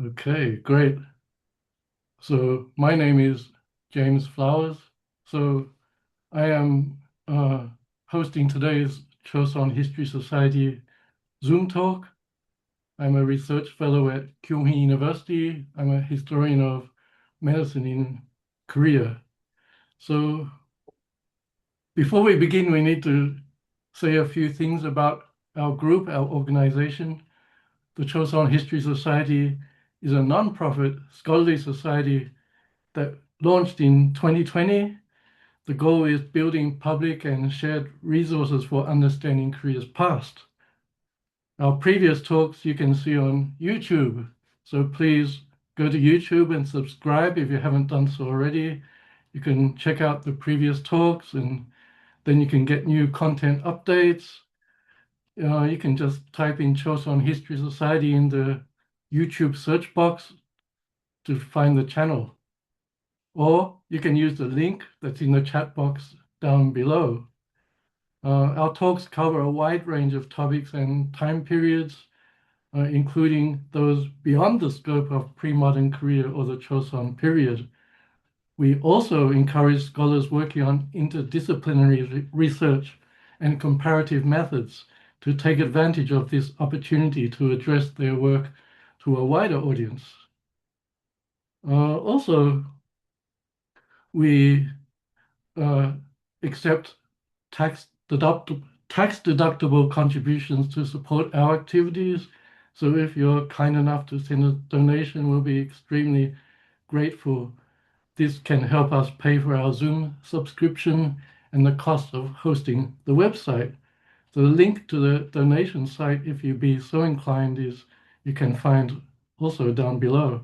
Okay, great. So my name is James Flowers. So I am hosting today's Chosån History Society Zoom talk. I'm a research fellow at Kyunghee University. I'm a historian of medicine in Korea. So before we begin, we need to say a few things about our group, our organization. The Chosån History Society is a non-profit scholarly society that launched in 2020. The goal is building public and shared resources for understanding Korea's past. Our previous talks you can see on YouTube, so please go to YouTube and subscribe if you haven't done so already. You can check out the previous talks and then you can get new content updates. You can just type in Chosån History Society in the YouTube search box to find the channel. Or you can use the link that's in the chat box down below. Our talks cover a wide range of topics and time periods, including those beyond the scope of pre-modern Korea or the Chosŏn period. We also encourage scholars working on interdisciplinary research and comparative methods to take advantage of this opportunity to address their work to a wider audience. Also, we accept tax-deductible contributions to support our activities. So if you're kind enough to send a donation, we'll be extremely grateful. This can help us pay for our Zoom subscription and the cost of hosting the website. So the link to the donation site, if you be so inclined, is you can find also down below.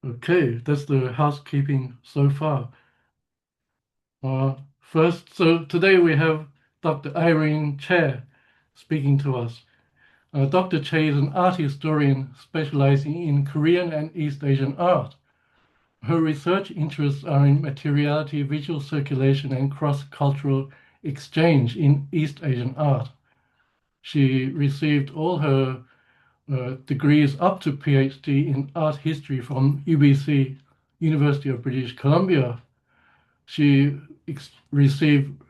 Okay, that's the housekeeping so far. First, so today we have Dr. Irene Choi speaking to us. Dr. Choi is an art historian specializing in Korean and East Asian art. Her research interests are in materiality, visual circulation, and cross-cultural exchange in East Asian art. She received all her degrees up to PhD in art history from UBC, University of British Columbia. She received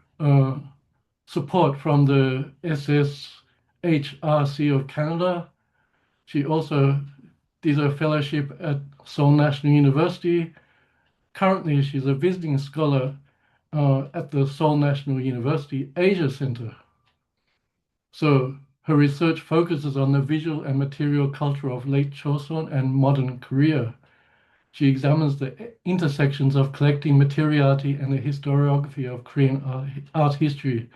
support from the SSHRC of Canada. She also did a fellowship at Seoul National University. Currently, she's a visiting scholar at the Seoul National University Asia Center. So her research focuses on the visual and material culture of late Chosŏn and modern Korea. She examines the intersections of collecting materiality and the historiography of Korean art history.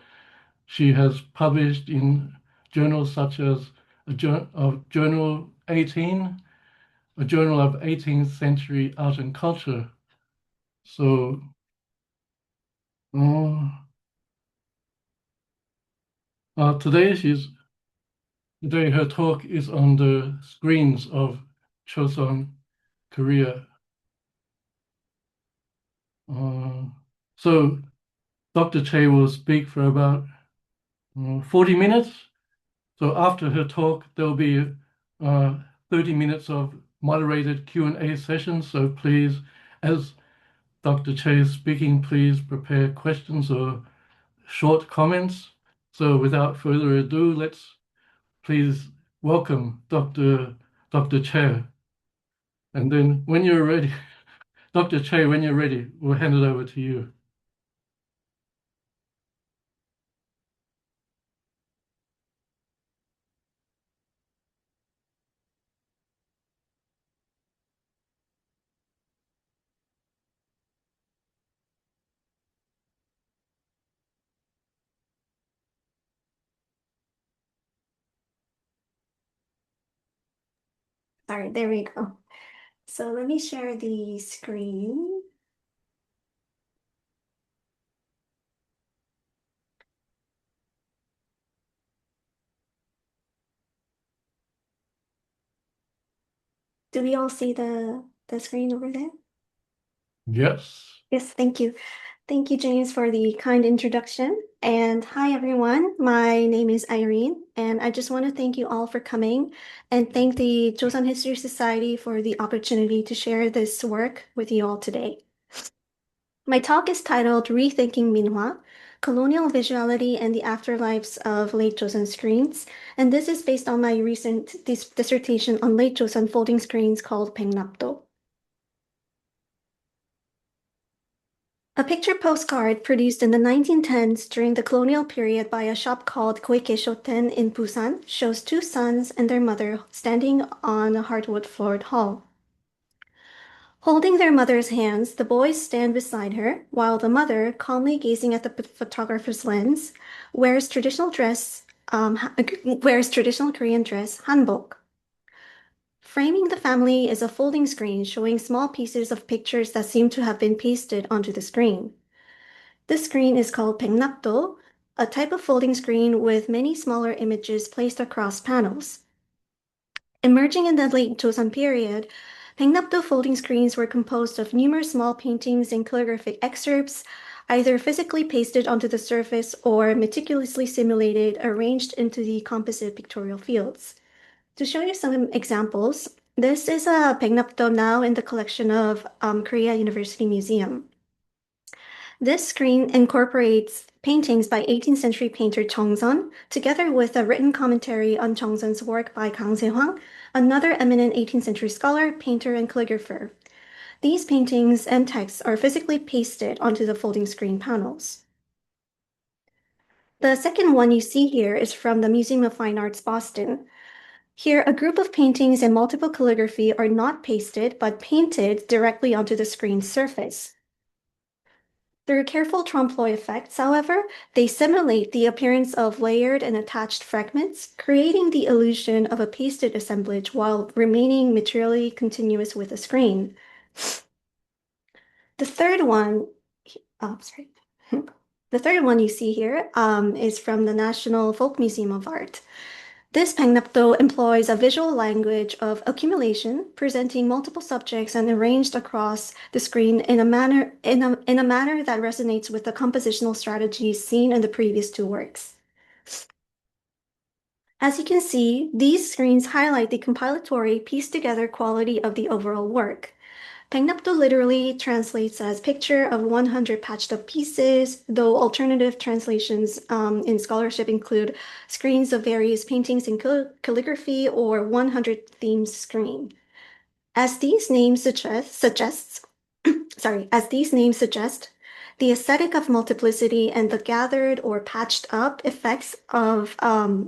She has published in journals such as Journal 18, a journal of 18th-century art and culture. So uh, today her talk is on the screens of Chosån, Korea. So Dr. Choi will speak for about 40 minutes. So after her talk, there'll be 30 minutes of moderated Q&A sessions. So please, as Dr. Choi is speaking, please prepare questions or short comments. So without further ado, let's please welcome Dr. Choi. And then when you're ready, Dr. Choi, when you're ready, we'll hand it over to you. All right, there we go. So let me share the screen. Do we all see the screen over there? Yes. Yes, thank you. Thank you, James, for the kind introduction. And hi, everyone. My name is Irene, and I just want to thank you all for coming and thank the Chosŏn History Society for the opportunity to share this work with you all today. My talk is titled Rethinking Minhwa, Colonial Visuality and the Afterlives of Late Joseon Screens, and this is based on my recent dissertation on Late Joseon folding screens called paengnapto. A picture postcard produced in the 1910s during the colonial period by a shop called Koike Shoten in Busan shows two sons and their mother standing on a hardwood-floored hall. Holding their mother's hands, the boys stand beside her, while the mother, calmly gazing at the photographer's lens, wears traditional Korean dress, hanbok. Framing the family is a folding screen showing small pieces of pictures that seem to have been pasted onto the screen. This screen is called paengnapto, a type of folding screen with many smaller images placed across panels. Emerging in the late Joseon period, paengnapto folding screens were composed of numerous small paintings and calligraphic excerpts, either physically pasted onto the surface or meticulously simulated, arranged into the composite pictorial fields. To show you some examples, this is a paengnapto now in the collection of Korea University Museum. This screen incorporates paintings by 18th century painter Chosån, together with a written commentary on Chosån's work by Kang Se-hwang, another eminent 18th century scholar, painter, and calligrapher. These paintings and texts are physically pasted onto the folding screen panels. The second one you see here is from the Museum of Fine Arts, Boston. Here, a group of paintings in multiple calligraphy are not pasted, but painted directly onto the screen's surface. Through careful trompe-l'oeil effects, however, they simulate the appearance of layered and attached fragments, creating the illusion of a pasted assemblage while remaining materially continuous with the screen. The third one, oh, sorry. The third one you see here is from the National Folk Museum of Art. This paengnapto employs a visual language of accumulation, presenting multiple subjects and arranged across the screen in a manner that resonates with the compositional strategies seen in the previous two works. As you can see, these screens highlight the compilatory, pieced-together quality of the overall work. Paengnapto literally translates as picture of 100 patched up pieces, though alternative translations in scholarship include screens of various paintings in calligraphy or 100 themes screen. As these names suggest, the aesthetic of multiplicity and the gathered or patched up effects of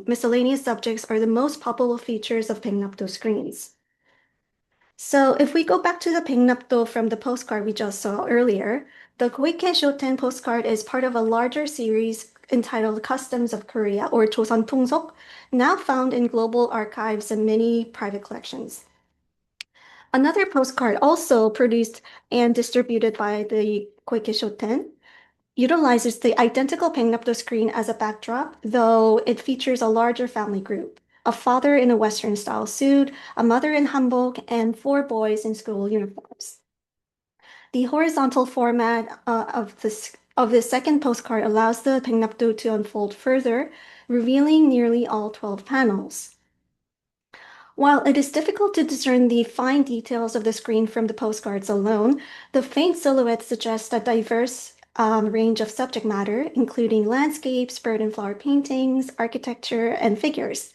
miscellaneous subjects are the most popular features of paengnapto screens. So if we go back to the paengnapto from the postcard we just saw earlier, the Koike Shoten postcard is part of a larger series entitled Customs of Korea, or Chosŏn Tongsok, now found in global archives and many private collections. Another postcard also produced and distributed by the Koike Shoten utilizes the identical paengnapto screen as a backdrop, though it features a larger family group. A father in a Western-style suit, a mother in hanbok, and 4 boys in school uniforms. The horizontal format of this second postcard allows the paengnapto to unfold further, revealing nearly all 12 panels. While it is difficult to discern the fine details of the screen from the postcards alone, the faint silhouettes suggest a diverse range of subject matter, including landscapes, bird and flower paintings, architecture, and figures.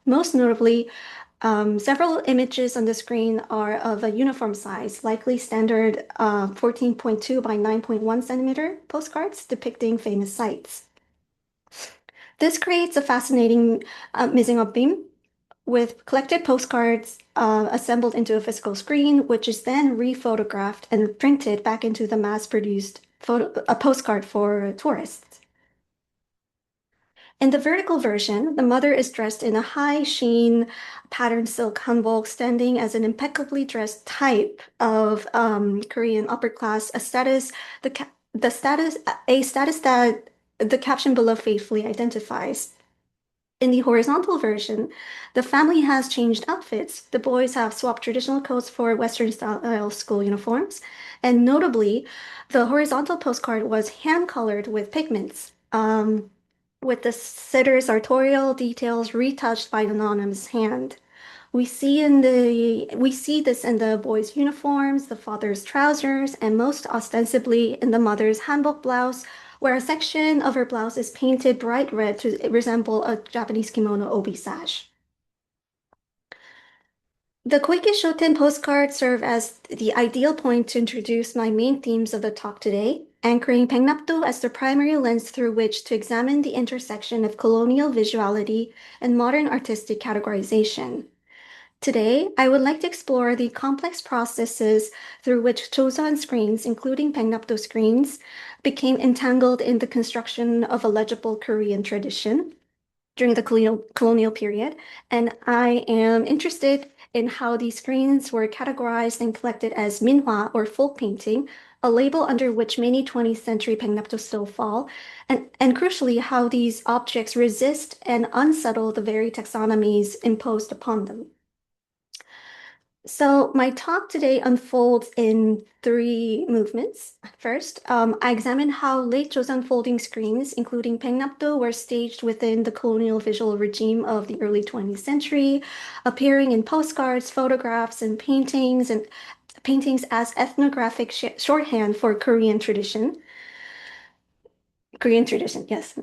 Most notably, several images on the screen are of a uniform size, likely standard 14.2 by 9.1 centimeter postcards depicting famous sites. This creates a fascinating mise-en-abîme with collected postcards assembled into a physical screen, which is then rephotographed and printed back into the mass-produced postcard for tourists. In the vertical version, the mother is dressed in a high sheen patterned silk hanbok, standing as an impeccably dressed type of Korean upper class, a status that the caption below faithfully identifies. In the horizontal version, the family has changed outfits. The boys have swapped traditional coats for Western style school uniforms. And notably, the horizontal postcard was hand colored with pigments, with the sitter's sartorial details retouched by an anonymous hand. We see this in the boys' uniforms, the father's trousers, and most ostensibly in the mother's hanbok blouse, where a section of her blouse is painted bright red to resemble a Japanese kimono obi sash. The Koike Shoten postcards serve as the ideal point to introduce my main themes of the talk today, anchoring paengnapto as the primary lens through which to examine the intersection of colonial visuality and modern artistic categorization. Today, I would like to explore the complex processes through which Chosån screens, including paengnapto screens, became entangled in the construction of a legible Korean tradition during the colonial period, and I am interested in how these screens were categorized and collected as Minhwa or folk painting, a label under which many 20th century paengnapto still fall, and crucially, how these objects resist and unsettle the very taxonomies imposed upon them. So my talk today unfolds in three movements. First, I examine how late Joseon folding screens, including paengnapto, were staged within the colonial visual regime of the early 20th century, appearing in postcards, photographs, and paintings as ethnographic shorthand for Korean tradition. Korean tradition, yes.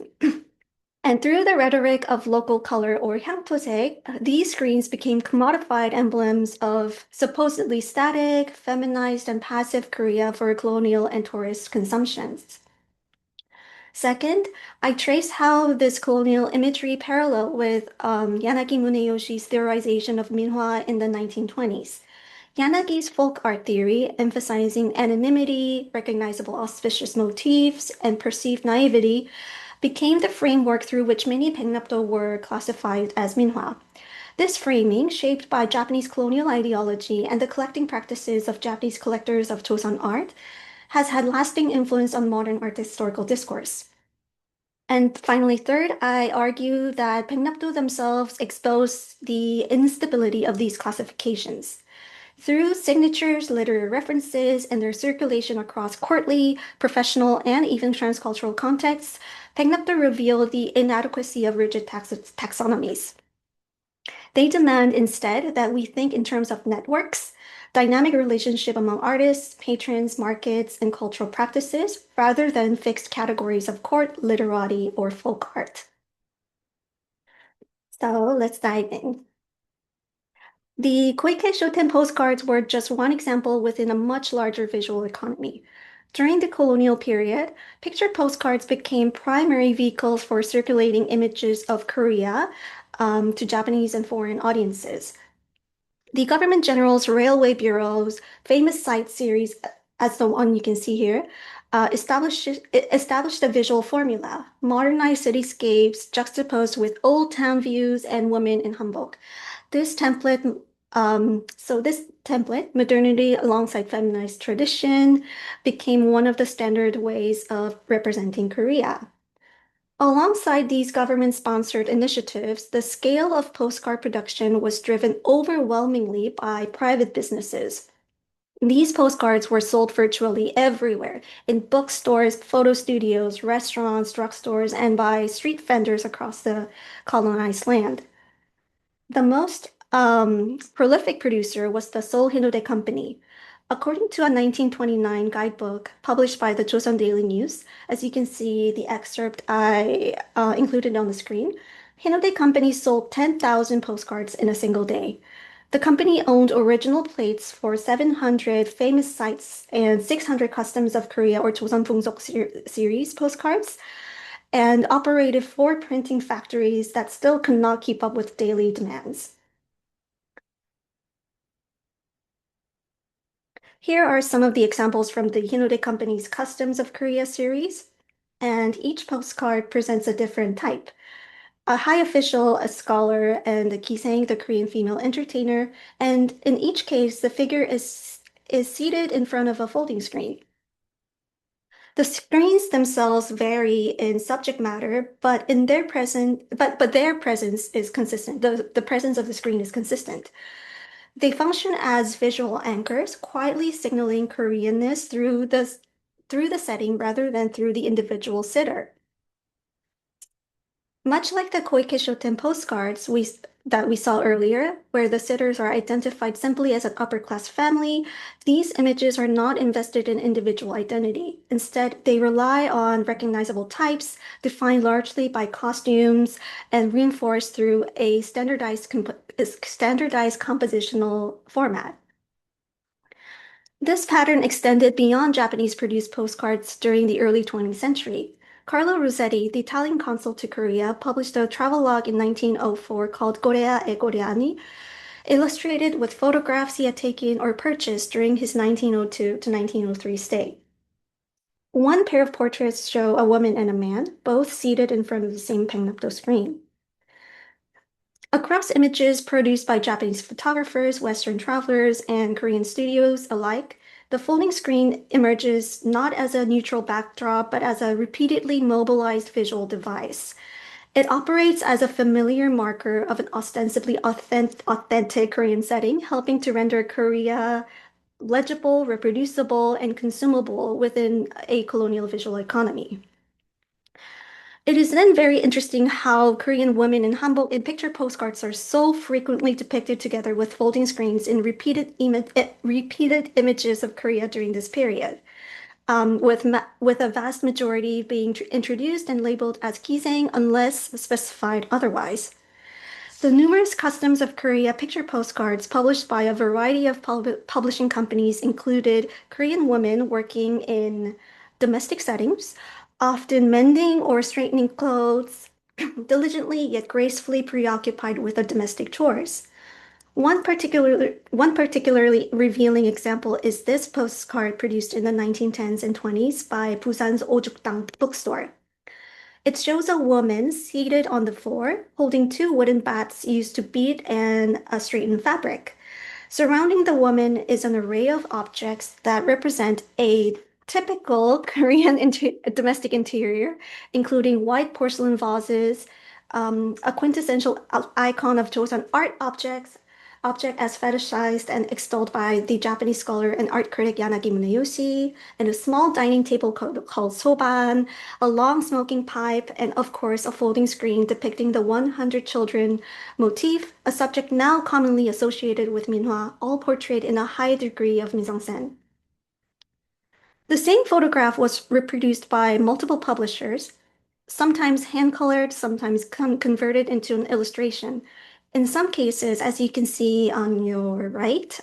And through the rhetoric of local color or hyangt'osaek, these screens became commodified emblems of supposedly static, feminized, and passive Korea for colonial and tourist consumptions. Second, I trace how this colonial imagery parallel with Yanagi Muneyoshi's theorization of Minhwa in the 1920s. Yanagi's folk art theory, emphasizing anonymity, recognizable auspicious motifs, and perceived naivety, became the framework through which many paengnapto were classified as minhwa. This framing, shaped by Japanese colonial ideology and the collecting practices of Japanese collectors of Chosŏn art, has had lasting influence on modern art historical discourse. And finally, third, I argue that paengnapto themselves expose the instability of these classifications. Through signatures, literary references, and their circulation across courtly, professional, and even transcultural contexts, paengnapto reveal the inadequacy of rigid taxonomies. They demand instead that we think in terms of networks, dynamic relationship among artists, patrons, markets, and cultural practices, rather than fixed categories of court, literati, or folk art. So let's dive in. The Koike Shoten postcards were just one example within a much larger visual economy. During the colonial period, pictured postcards became primary vehicles for circulating images of Korea to Japanese and foreign audiences. The government general's railway bureau's famous sight series, as the one you can see here, established a visual formula, modernized cityscapes juxtaposed with old town views and women in hanbok. This template, this template, modernity alongside feminized tradition, became one of the standard ways of representing Korea. Alongside these government-sponsored initiatives, the scale of postcard production was driven overwhelmingly by private businesses. These postcards were sold virtually everywhere, in bookstores, photo studios, restaurants, drugstores, and by street vendors across the colonized land. The most prolific producer was the Seoul Hinode Company. According to a 1929 guidebook published by the Joseon Daily News, as you can see the excerpt I included on the screen, Hinode Company sold 10,000 postcards in a single day. The company owned original plates for 700 famous sites and 600 customs of Korea or Joseon Bungsok series postcards, and operated four printing factories that still could not keep up with daily demands. Here are some of the examples from the Hinode Company's Customs of Korea series, and each postcard presents a different type. A high official, a scholar, and a kisang, the Korean female entertainer, and in each case, the figure is seated in front of a folding screen. The screens themselves vary in subject matter, but their presence is consistent. The presence of the screen is consistent. They function as visual anchors, quietly signaling Koreanness through the setting rather than through the individual sitter. Much like the Koike postcards that we saw earlier, where the sitters are identified simply as an upper-class family, these images are not invested in individual identity. Instead, they rely on recognizable types, defined largely by costumes, and reinforced through a standardized compositional format. This pattern extended beyond Japanese-produced postcards during the early 20th century. Carlo Rossetti, the Italian consul to Korea, published a travelogue in 1904 called Korea e Coreani, illustrated with photographs he had taken or purchased during his 1902 to 1903 stay. One pair of portraits show a woman and a man, both seated in front of the same paengnapto screen. Across images produced by Japanese photographers, Western travelers, and Korean studios alike, the folding screen emerges not as a neutral backdrop, but as a repeatedly mobilized visual device. It operates as a familiar marker of an ostensibly authentic Korean setting, helping to render Korea legible, reproducible, and consumable within a colonial visual economy. It is then very interesting how Korean women in hanbok in picture postcards are so frequently depicted together with folding screens in repeated images of Korea during this period, with a vast majority being introduced and labeled as kiseng unless specified otherwise. The numerous customs of Korea picture postcards published by a variety of publishing companies included Korean women working in domestic settings, often mending or straightening clothes, diligently yet gracefully preoccupied with the domestic chores. One particularly revealing example is this postcard produced in the 1910s and 20s by Busan's Ojukdang bookstore. It shows a woman seated on the floor, holding two wooden bats used to beat and straighten fabric. Surrounding the woman is an array of objects that represent a typical Korean domestic interior, including white porcelain vases, a quintessential icon of Chosŏn art object as fetishized and extolled by the Japanese scholar and art critic Yanagi Muneyoshi, and a small dining table called soban, a long smoking pipe, and of course a folding screen depicting the 100 children motif, a subject now commonly associated with Minhwa, all portrayed in a high degree of mise-en-scène. The same photograph was reproduced by multiple publishers, sometimes hand-colored, sometimes converted into an illustration. In some cases, as you can see on your right,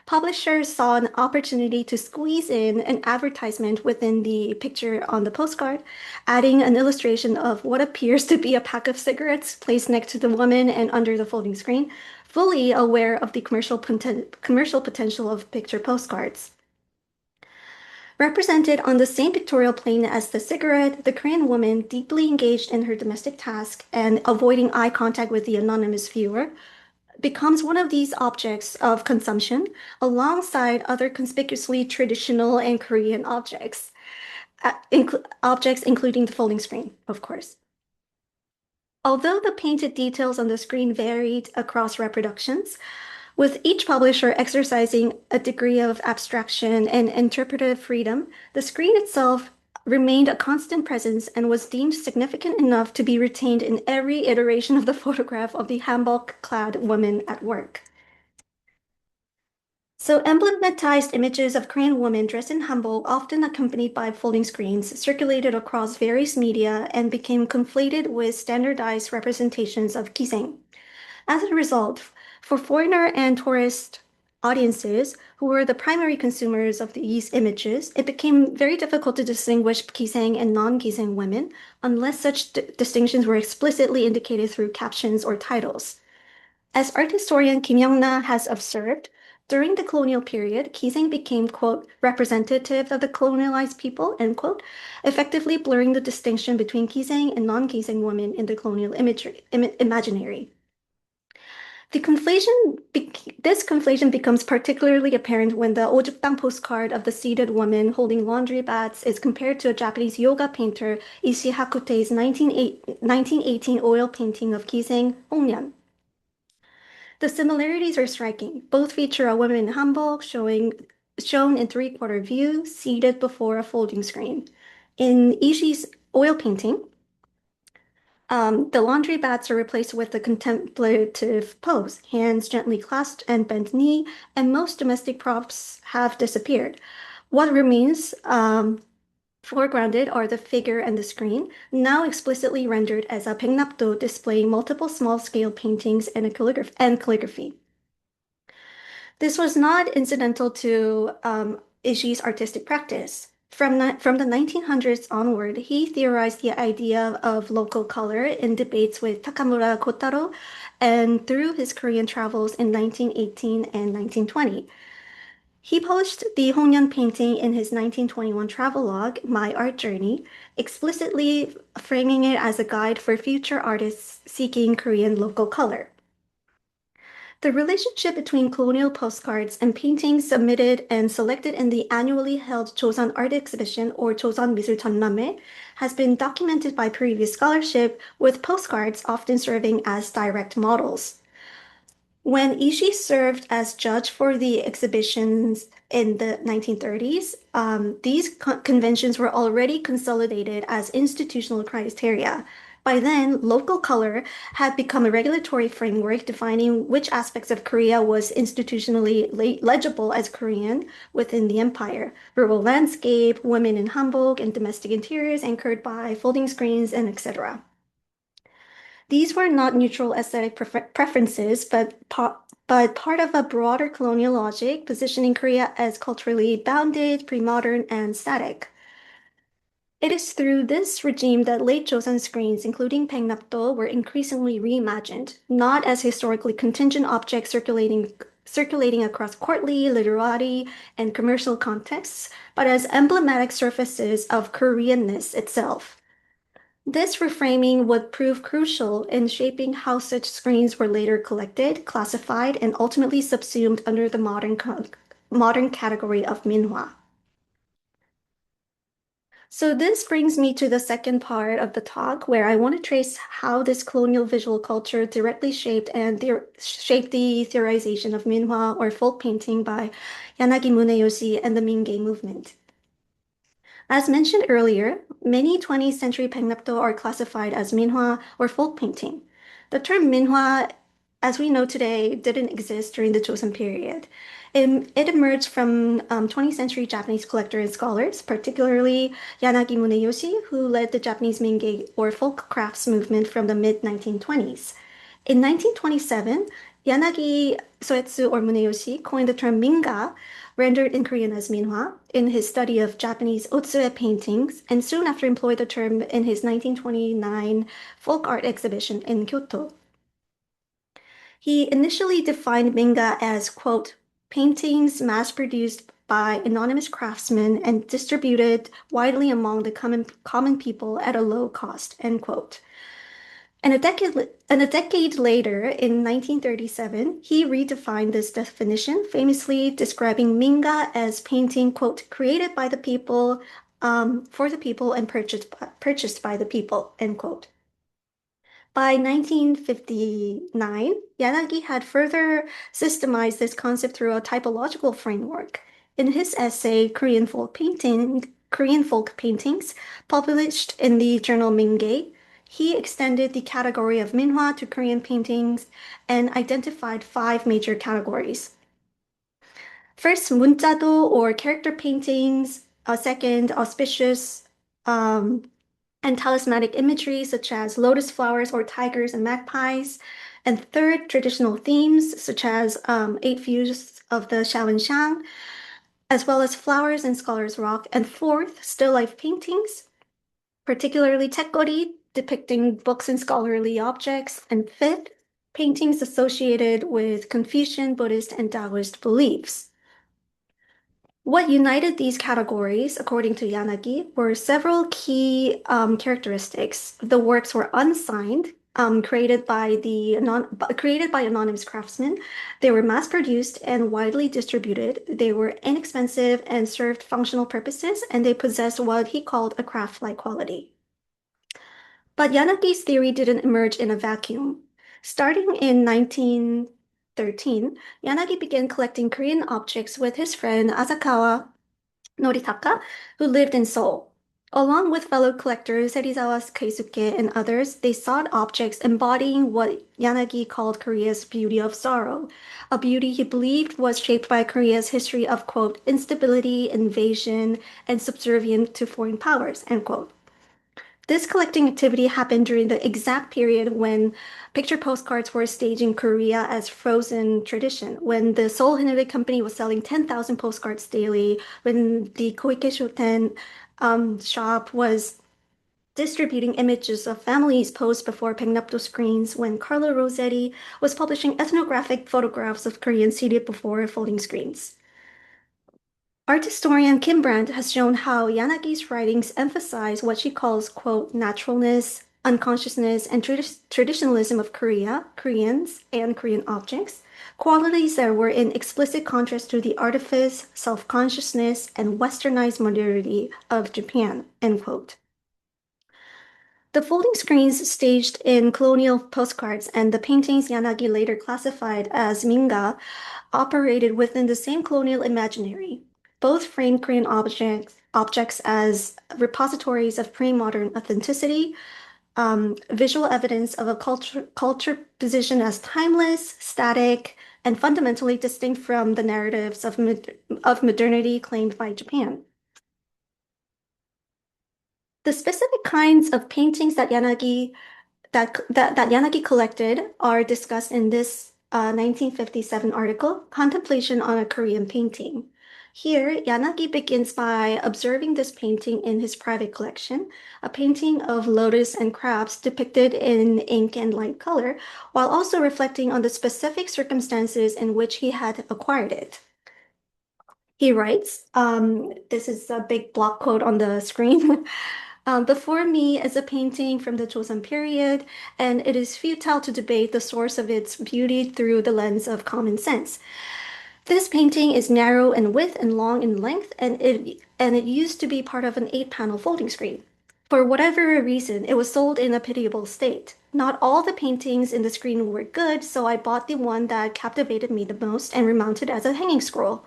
publishers saw an opportunity to squeeze in an advertisement within the picture on the postcard, adding an illustration of what appears to be a pack of cigarettes placed next to the woman and under the folding screen, fully aware of the commercial potential of picture postcards. Represented on the same pictorial plane as the cigarette, the Korean woman, deeply engaged in her domestic task and avoiding eye contact with the anonymous viewer, becomes one of these objects of consumption alongside other conspicuously traditional and Korean objects including the folding screen, of course. Although the painted details on the screen varied across reproductions, with each publisher exercising a degree of abstraction and interpretive freedom, the screen itself remained a constant presence and was deemed significant enough to be retained in every iteration of the photograph of the hanbok-clad woman at work. So emblematized images of Korean women dressed in hanbok, often accompanied by folding screens, circulated across various media and became conflated with standardized representations of kiseng. As a result, for foreigner and tourist audiences who were the primary consumers of these images, it became very difficult to distinguish kiseng and non-kiseng women unless such distinctions were explicitly indicated through captions or titles. As art historian Kim Young-na has observed, during the colonial period, kiseng became, quote, representative of the colonialized people, end quote, effectively blurring the distinction between kiseng and non-kiseng women in the colonial imaginary. This conflation becomes particularly apparent when the ojukdang postcard of the seated woman holding laundry bats is compared to a Japanese yoga painter Ishii Hakute's 1918 oil painting of Kiseng Hongmyeon. The similarities are striking. Both feature a woman in hanbok shown in three-quarter view, seated before a folding screen. In Ishii's oil painting, the laundry bats are replaced with the contemplative pose, hands gently clasped and bent knee, and most domestic props have disappeared. What remains foregrounded are the figure and the screen, now explicitly rendered as a paengnapto displaying multiple small-scale paintings and calligraphy. This was not incidental to Ishii's artistic practice. From the 1900s onward, he theorized the idea of local color in debates with Takamura Kotaro and through his Korean travels in 1918 and 1920. He published the Hongyeon painting in his 1921 travelogue, My Art Journey, explicitly framing it as a guide for future artists seeking Korean local color. The relationship between colonial postcards and paintings submitted and selected in the annually held Chosån Art Exhibition or Chosån 미술 전람회 has been documented by previous scholarship, with postcards often serving as direct models. When Ishii served as judge for the exhibitions in the 1930s, these conventions were already consolidated as institutional criteria. By then, local color had become a regulatory framework defining which aspects of Korea was institutionally legible as Korean within the empire. Rural landscape, women in hanbok, and domestic interiors anchored by folding screens, and etc. These were not neutral aesthetic preferences, but part of a broader colonial logic positioning Korea as culturally bounded, pre-modern, and static. It is through this regime that late Joseon screens, including paengnapto, were increasingly reimagined, not as historically contingent objects circulating across courtly, literati, and commercial contexts, but as emblematic surfaces of Koreanness itself. This reframing would prove crucial in shaping how such screens were later collected, classified, and ultimately subsumed under the modern category of Minhwa. So this brings me to the second part of the talk, where I want to trace how this colonial visual culture directly shaped the theorization of Minhwa or folk painting by Yanagi Muneyoshi and the Mingei movement. As mentioned earlier, many 20th century paengnapto are classified as Minhwa or folk painting. The term Minhwa, as we know today, didn't exist during the Joseon period. It emerged from 20th century Japanese collectors and scholars, particularly Yanagi Muneyoshi, who led the Japanese Mingei or folk crafts movement from the mid-1920s. In 1927, Yanagi Soetsu or Muneyoshi coined the term Minga, rendered in Korean as Minhwa, in his study of Japanese Otsue paintings, and soon after employed the term in his 1929 folk art exhibition in Kyoto. He initially defined Minga as, quote, paintings mass-produced by anonymous craftsmen and distributed widely among the common people at a low cost, end quote. And a decade later, in 1937, he redefined this definition, famously describing Minga as painting, quote, created by the people, for the people, and purchased by the people, end quote. By 1959, Yanagi had further systemized this concept through a typological framework. In his essay, Korean Folk Paintings, published in the journal Mingei, he extended the category of Minhwa to Korean paintings and identified 5 major categories. First, 문자도 or character paintings. Second, auspicious and talismanic imagery such as lotus flowers or tigers and magpies. And third, traditional themes such as 8 views of the Shaoxing, as well as flowers and scholars' rock. And fourth, still life paintings, particularly tekgori, depicting books and scholarly objects. And fifth, paintings associated with Confucian, Buddhist, and Taoist beliefs. What united these categories, according to Yanagi, were several key characteristics. The works were unsigned, created by anonymous craftsmen. They were mass-produced and widely distributed. They were inexpensive and served functional purposes, and they possessed what he called a craft-like quality. But Yanagi's theory didn't emerge in a vacuum. Starting in 1913, Yanagi began collecting Korean objects with his friend Asakawa Noritaka, who lived in Seoul. Along with fellow collectors Serizawa Keisuke and others, they sought objects embodying what Yanagi called Korea's beauty of sorrow, a beauty he believed was shaped by Korea's history of, quote, instability, invasion, and subservient to foreign powers, end quote. This collecting activity happened during the exact period when picture postcards were staged in Korea as frozen tradition, when the Seoul Hinode Company was selling 10,000 postcards daily, when the Koike Shoten shop was distributing images of families posed before paengnapto screens, when Carlo Rossetti was publishing ethnographic photographs of Koreans seated before folding screens. Art historian Kim Brandt has shown how Yanagi's writings emphasize what she calls, quote, naturalness, unconsciousness, and traditionalism of Korea, Koreans, and Korean objects, qualities that were in explicit contrast to the artifice, self-consciousness, and westernized modernity of Japan, end quote. The folding screens staged in colonial postcards and the paintings Yanagi later classified as Minga operated within the same colonial imaginary. Both framed Korean objects as repositories of pre-modern authenticity, visual evidence of a culture positioned as timeless, static, and fundamentally distinct from the narratives of modernity claimed by Japan. The specific kinds of paintings that Yanagi collected are discussed in this 1957 article, Contemplation on a Korean Painting. Here, Yanagi begins by observing this painting in his private collection, a painting of lotus and crabs depicted in ink and light color, while also reflecting on the specific circumstances in which he had acquired it. He writes, this is a big block quote on the screen. Before me is a painting from the Chosŏn period, and it is futile to debate the source of its beauty through the lens of common sense. This painting is narrow in width and long in length, and it used to be part of an 8-panel folding screen. For whatever reason, it was sold in a pitiable state. Not all the paintings in the screen were good, so I bought the one that captivated me the most and remounted as a hanging scroll.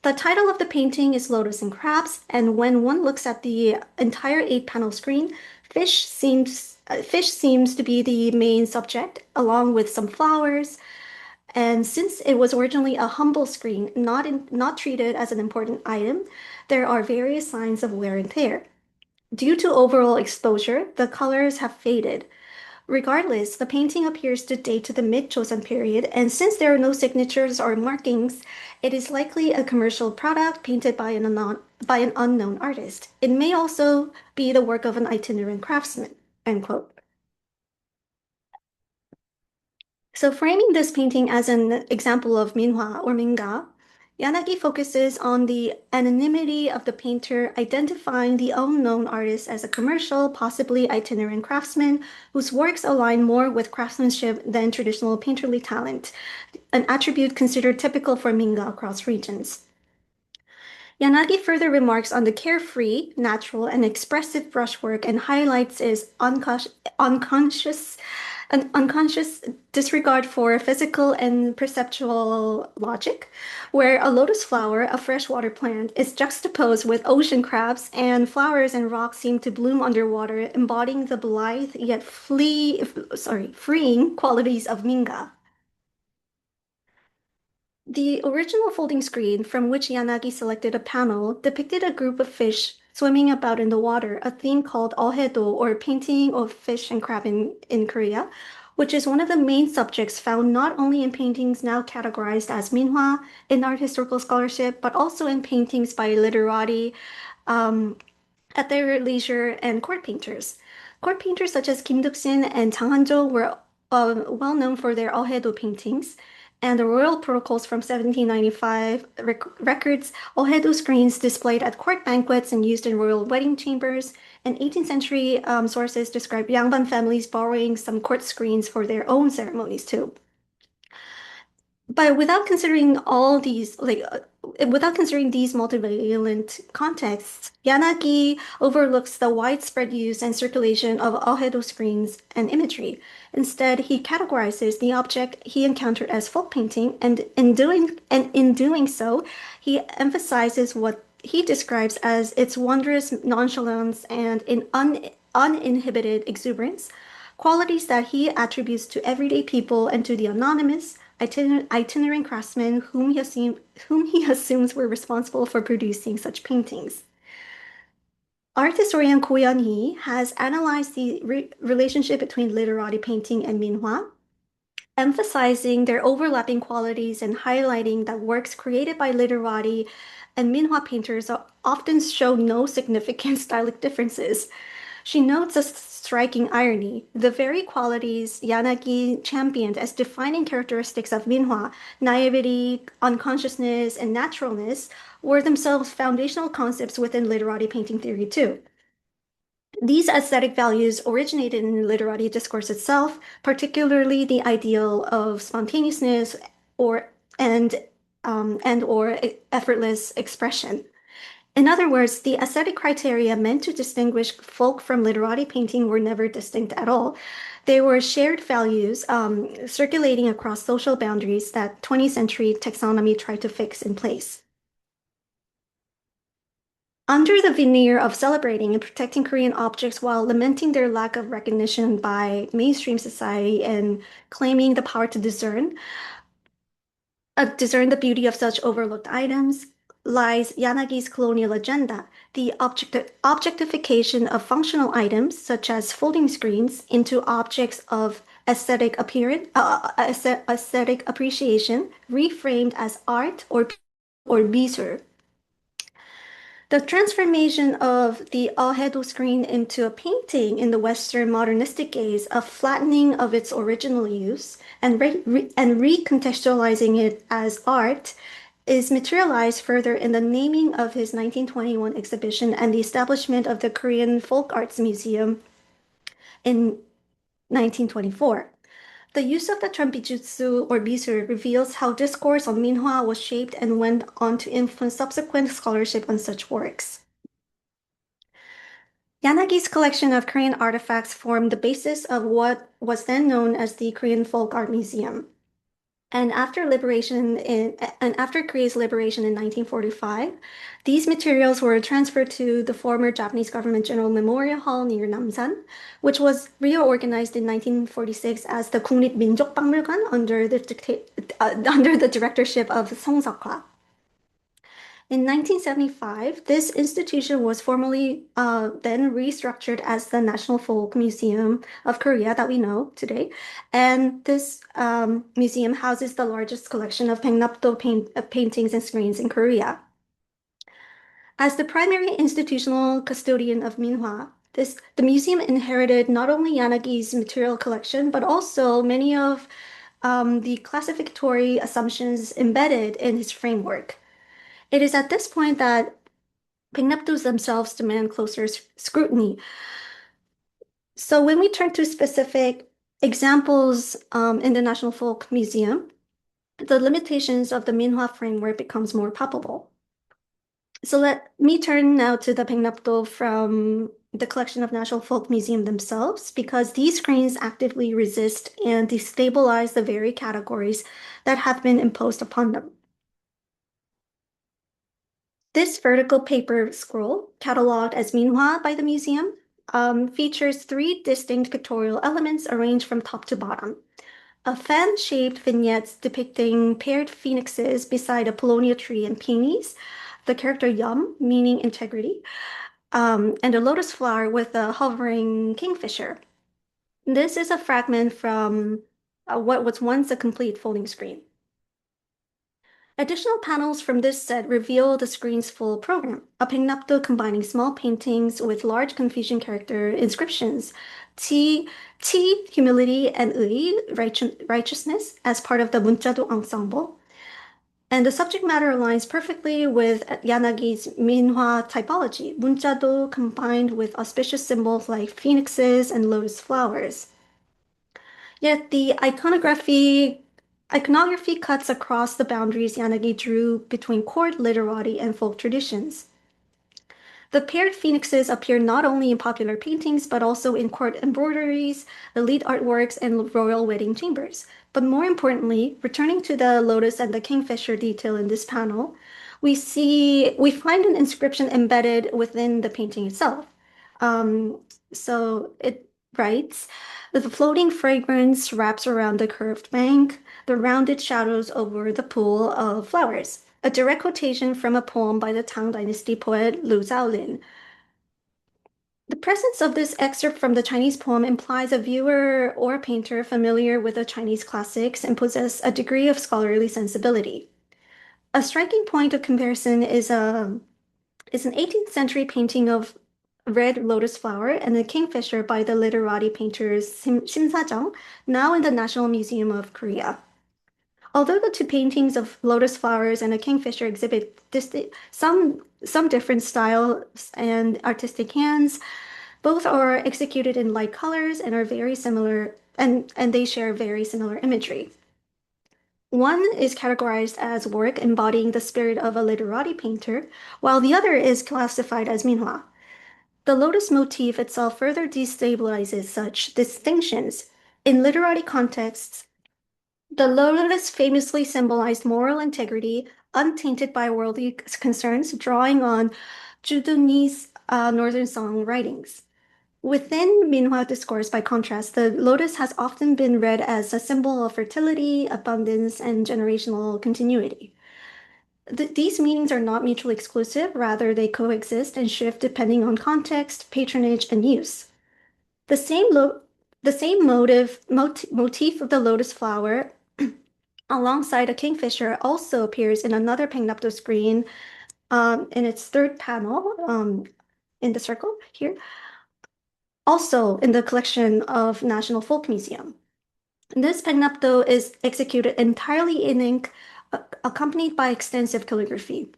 The title of the painting is Lotus and Crabs, and when one looks at the entire 8-panel screen, fish seems to be the main subject, along with some flowers. And since it was originally a humble screen, not treated as an important item, there are various signs of wear and tear. Due to overall exposure, the colors have faded. Regardless, the painting appears to date to the mid-Joseon period, and since there are no signatures or markings, it is likely a commercial product painted by an unknown artist. It may also be the work of an itinerant craftsman, end quote. So framing this painting as an example of Minhwa or Minga, Yanagi focuses on the anonymity of the painter, identifying the unknown artist as a commercial, possibly itinerant craftsman whose works align more with craftsmanship than traditional painterly talent, an attribute considered typical for Minga across regions. Yanagi further remarks on the carefree, natural, and expressive brushwork and highlights his an unconscious disregard for physical and perceptual logic, where a lotus flower, a freshwater plant, is juxtaposed with ocean crabs, and flowers and rocks seem to bloom underwater, embodying the blithe yet freeing qualities of Minga. The original folding screen, from which Yanagi selected a panel, depicted a group of fish swimming about in the water, a theme called Ohaedo, or painting of fish and crab in Korea, which is one of the main subjects found not only in paintings now categorized as Minhwa in art historical scholarship, but also in paintings by literati um, at their leisure and court painters. Court painters such as Kim Duk-sin and Chang Han-jo were well known for their Ohaedo paintings. and the royal protocols from 1795 records ohedo screens displayed at court banquets and used in royal wedding chambers. And 18th century sources describe Yangban families borrowing some court screens for their own ceremonies too. But without considering all these, without considering these multivalent contexts, Yanagi overlooks the widespread use and circulation of albedo screens and imagery. Instead, he categorizes the object he encountered as folk painting, and in doing so, he emphasizes what he describes as its wondrous nonchalance and uninhibited exuberance, qualities that he attributes to everyday people and to the anonymous, itinerant craftsmen whom he assumes were responsible for producing such paintings. Art historian Ko Yeon-hee has analyzed the relationship between literati painting and Minhwa, emphasizing their overlapping qualities and highlighting that works created by literati and Minhwa painters often show no significant stylistic differences. She notes a striking irony. The very qualities Yanagi championed as defining characteristics of Minhwa, naivety, unconsciousness, and naturalness, were themselves foundational concepts within literati painting theory too. These aesthetic values originated in literati discourse itself, particularly the ideal of spontaneousness or and or effortless expression. In other words, the aesthetic criteria meant to distinguish folk from literati painting were never distinct at all. They were shared values circulating across social boundaries that 20th century taxonomy tried to fix in place. Under the veneer of celebrating and protecting Korean objects while lamenting their lack of recognition by mainstream society and claiming the power to discern the beauty of such overlooked items, lies Yanagi's colonial agenda, the objectification of functional items, such as folding screens, into objects of aesthetic appreciation, reframed as art or bisur. The transformation of the albedo screen into a painting in the Western modernistic gaze, a flattening of its original use, and recontextualizing it as art, is materialized further in the naming of his 1921 exhibition and the establishment of the Korean Folk Arts Museum in 1924. The use of the term bijutsu or bisu reveals how discourse on Minhwa was shaped and went on to influence subsequent scholarship on such works. Yanagi's collection of Korean artifacts formed the basis of what was then known as the Korean Folk Art Museum. And after Korea's liberation in 1945, these materials were transferred to the former Japanese government General Memorial Hall near Namsan, which was reorganized in 1946 as the 국립민족박물관 under the directorship of Song Seok-hwa. In 1975, this institution was formally then restructured as the National Folk Museum of Korea that we know today. And this museum houses the largest collection of paengnapto paintings and screens in Korea. As the primary institutional custodian of Minhwa, the museum inherited not only Yanagi's material collection, but also many of the classificatory assumptions embedded in his framework. It is at this point that paengnaptos themselves demand closer scrutiny. So when we turn to specific examples in the National Folk Museum, the limitations of the Minhwa framework becomes more palpable. So let me turn now to the paengnapto from the collection of National Folk Museum themselves, because these screens actively resist and destabilize the very categories that have been imposed upon them. This vertical paper scroll, cataloged as Minhwa by the museum, features three distinct pictorial elements arranged from top to bottom. A fan-shaped vignettes depicting paired phoenixes beside a Colonial tree and peonies, the character Yum, meaning integrity, and a lotus flower with a hovering kingfisher. This is a fragment from what was once a complete folding screen. Additional panels from this set reveal the screen's full program, a paengnapto combining small paintings with large Confucian character inscriptions, T, humility, and 의, righteousness, as part of the 문자도 ensemble. And the subject matter aligns perfectly with Yanagi's Minhwa typology, 문자도 combined with auspicious symbols like phoenixes and lotus flowers. Yet the iconography cuts across the boundaries Yanagi drew between court literati and folk traditions. The paired phoenixes appear not only in popular paintings, but also in court embroideries, elite artworks, and royal wedding chambers. But more importantly, returning to the lotus and the kingfisher detail in this panel, we find an inscription embedded within the painting itself. So it writes, the floating fragrance wraps around the curved bank, the rounded shadows over the pool of flowers. A direct quotation from a poem by the Tang Dynasty poet Lu Zhaolin. The presence of this excerpt from the Chinese poem implies a viewer or a painter familiar with the Chinese classics and possess a degree of scholarly sensibility. A striking point of comparison is an 18th century painting of red lotus flower and a kingfisher by the literati painters Sim Sa-jung, now in the National Museum of Korea. Although the two paintings of lotus flowers and a kingfisher exhibit some different styles and artistic hands, both are executed in light colors and are very similar, and they share very similar imagery. One is categorized as work embodying the spirit of a literati painter, while the other is classified as minhwa. The lotus motif itself further destabilizes such distinctions. In literati contexts, the lotus famously symbolized moral integrity, untainted by worldly concerns, drawing on Juduni's Northern Song writings. Within Minhwa discourse, by contrast, the lotus has often been read as a symbol of fertility, abundance, and generational continuity. These meanings are not mutually exclusive, rather, they coexist and shift depending on context, patronage, and use. The same motif of the lotus flower alongside a kingfisher also appears in another paengnapto screen in its third panel in the circle here, also in the collection of National Folk Museum. This paengnapto is executed entirely in ink, accompanied by extensive calligraphy.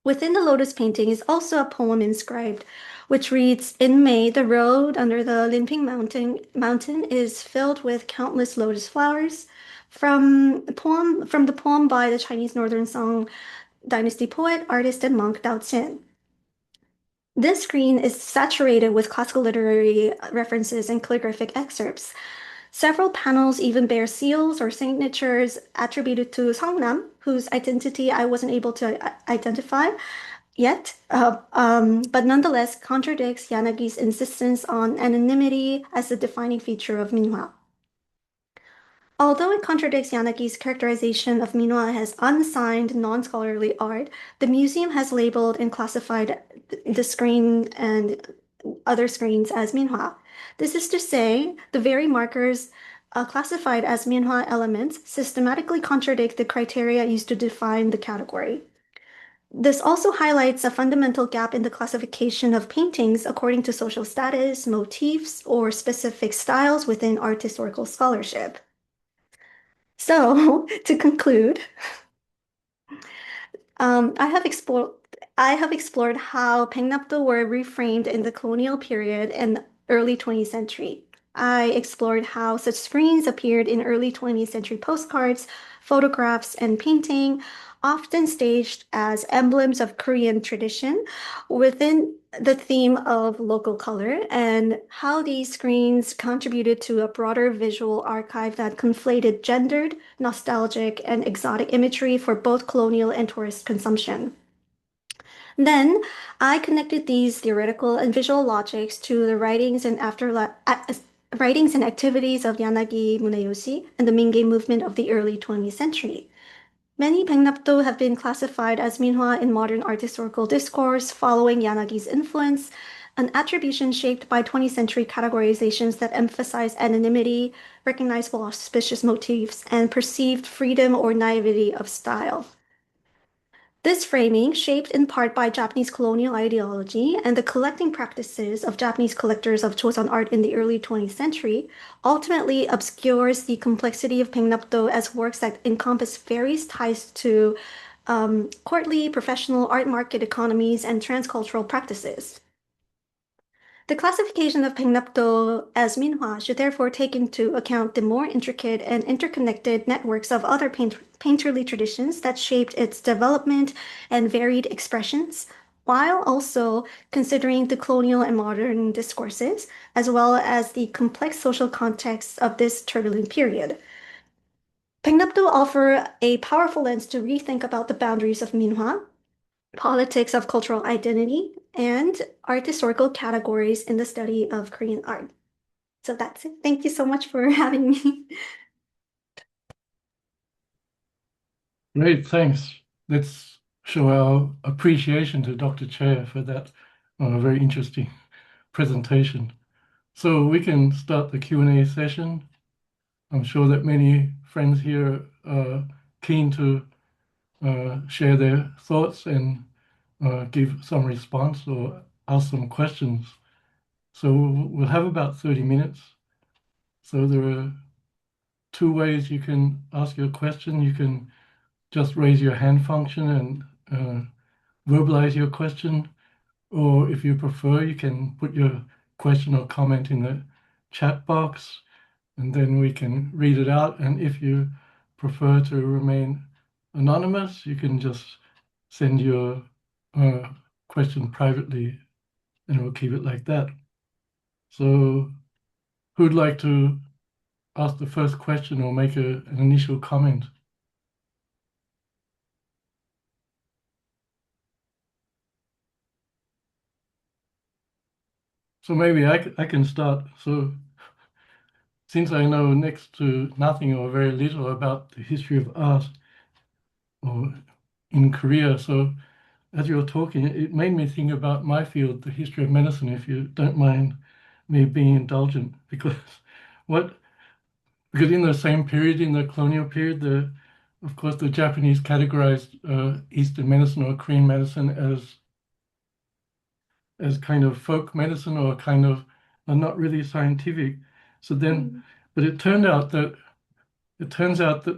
Within the lotus painting is also a poem inscribed, which reads, "In May, the road under the Limping mountain is filled with countless lotus flowers." From the poem by the Chinese Northern Song Dynasty poet, artist, and monk Dao Qian. This screen is saturated with classical literary references and calligraphic excerpts. Several panels even bear seals or signatures attributed to Seongnam, whose identity I wasn't able to identify yet, but nonetheless contradicts Yanagi's insistence on anonymity as the defining feature of Minhwa. Although it contradicts Yanagi's characterization of Minhwa as unsigned, non-scholarly art, the museum has labeled and classified the screen and other screens as Minhwa. This is to say, the very markers classified as Minhwa elements systematically contradict the criteria used to define the category. This also highlights a fundamental gap in the classification of paintings according to social status, motifs, or specific styles within art historical scholarship. So, to conclude, I have explored how paengnapto were reframed in the colonial period and early 20th century. I explored how such screens appeared in early 20th century postcards, photographs, and painting, often staged as emblems of Korean tradition within the theme of local color, and how these screens contributed to a broader visual archive that conflated gendered, nostalgic, and exotic imagery for both colonial and tourist consumption. Then I connected these theoretical and visual logics to the writings and activities of Yanagi Muneyoshi and the Mingei movement of the early 20th century. Many paengnapto have been classified as minhwa in modern art historical discourse following Yanagi's influence, an attribution shaped by 20th century categorizations that emphasize anonymity, recognizable auspicious motifs, and perceived freedom or naivety of style. This framing, shaped in part by Japanese colonial ideology and the collecting practices of Japanese collectors of Chosŏn art in the early 20th century, ultimately obscures the complexity of paengnapto as works that encompass various ties to courtly, professional art market economies and transcultural practices. The classification of paengnapto as Minhwa should therefore take into account the more intricate and interconnected networks of other painterly traditions that shaped its development and varied expressions, while also considering the colonial and modern discourses, as well as the complex social contexts of this turbulent period. Paengnapto offer a powerful lens to rethink about the boundaries of Minhwa, politics of cultural identity, and art historical categories in the study of Korean art. So that's it. Thank you so much for having me. Great, thanks. Let's show our appreciation to Dr. Chair for that very interesting presentation. So we can start the Q&A session. I'm sure that many friends here are keen to share their thoughts and give some response or ask some questions. So we'll have about 30 minutes. So there are two ways you can ask your question. You can just raise your hand function and verbalize your question, or if you prefer, you can put your question or comment in the chat box, and then we can read it out. And if you prefer to remain anonymous, you can just send your question privately, and we'll keep it like that. So who'd like to ask the first question or make an initial comment? So maybe I can start. So since I know next to nothing or very little about the history of art or in Korea, so as you were talking, it made me think about my field, the history of medicine, if you don't mind me being indulgent, because what because in the same period, in the colonial period, of course the Japanese categorized Eastern medicine or Korean medicine as kind of folk medicine or kind of not really scientific. So then, but it turns out that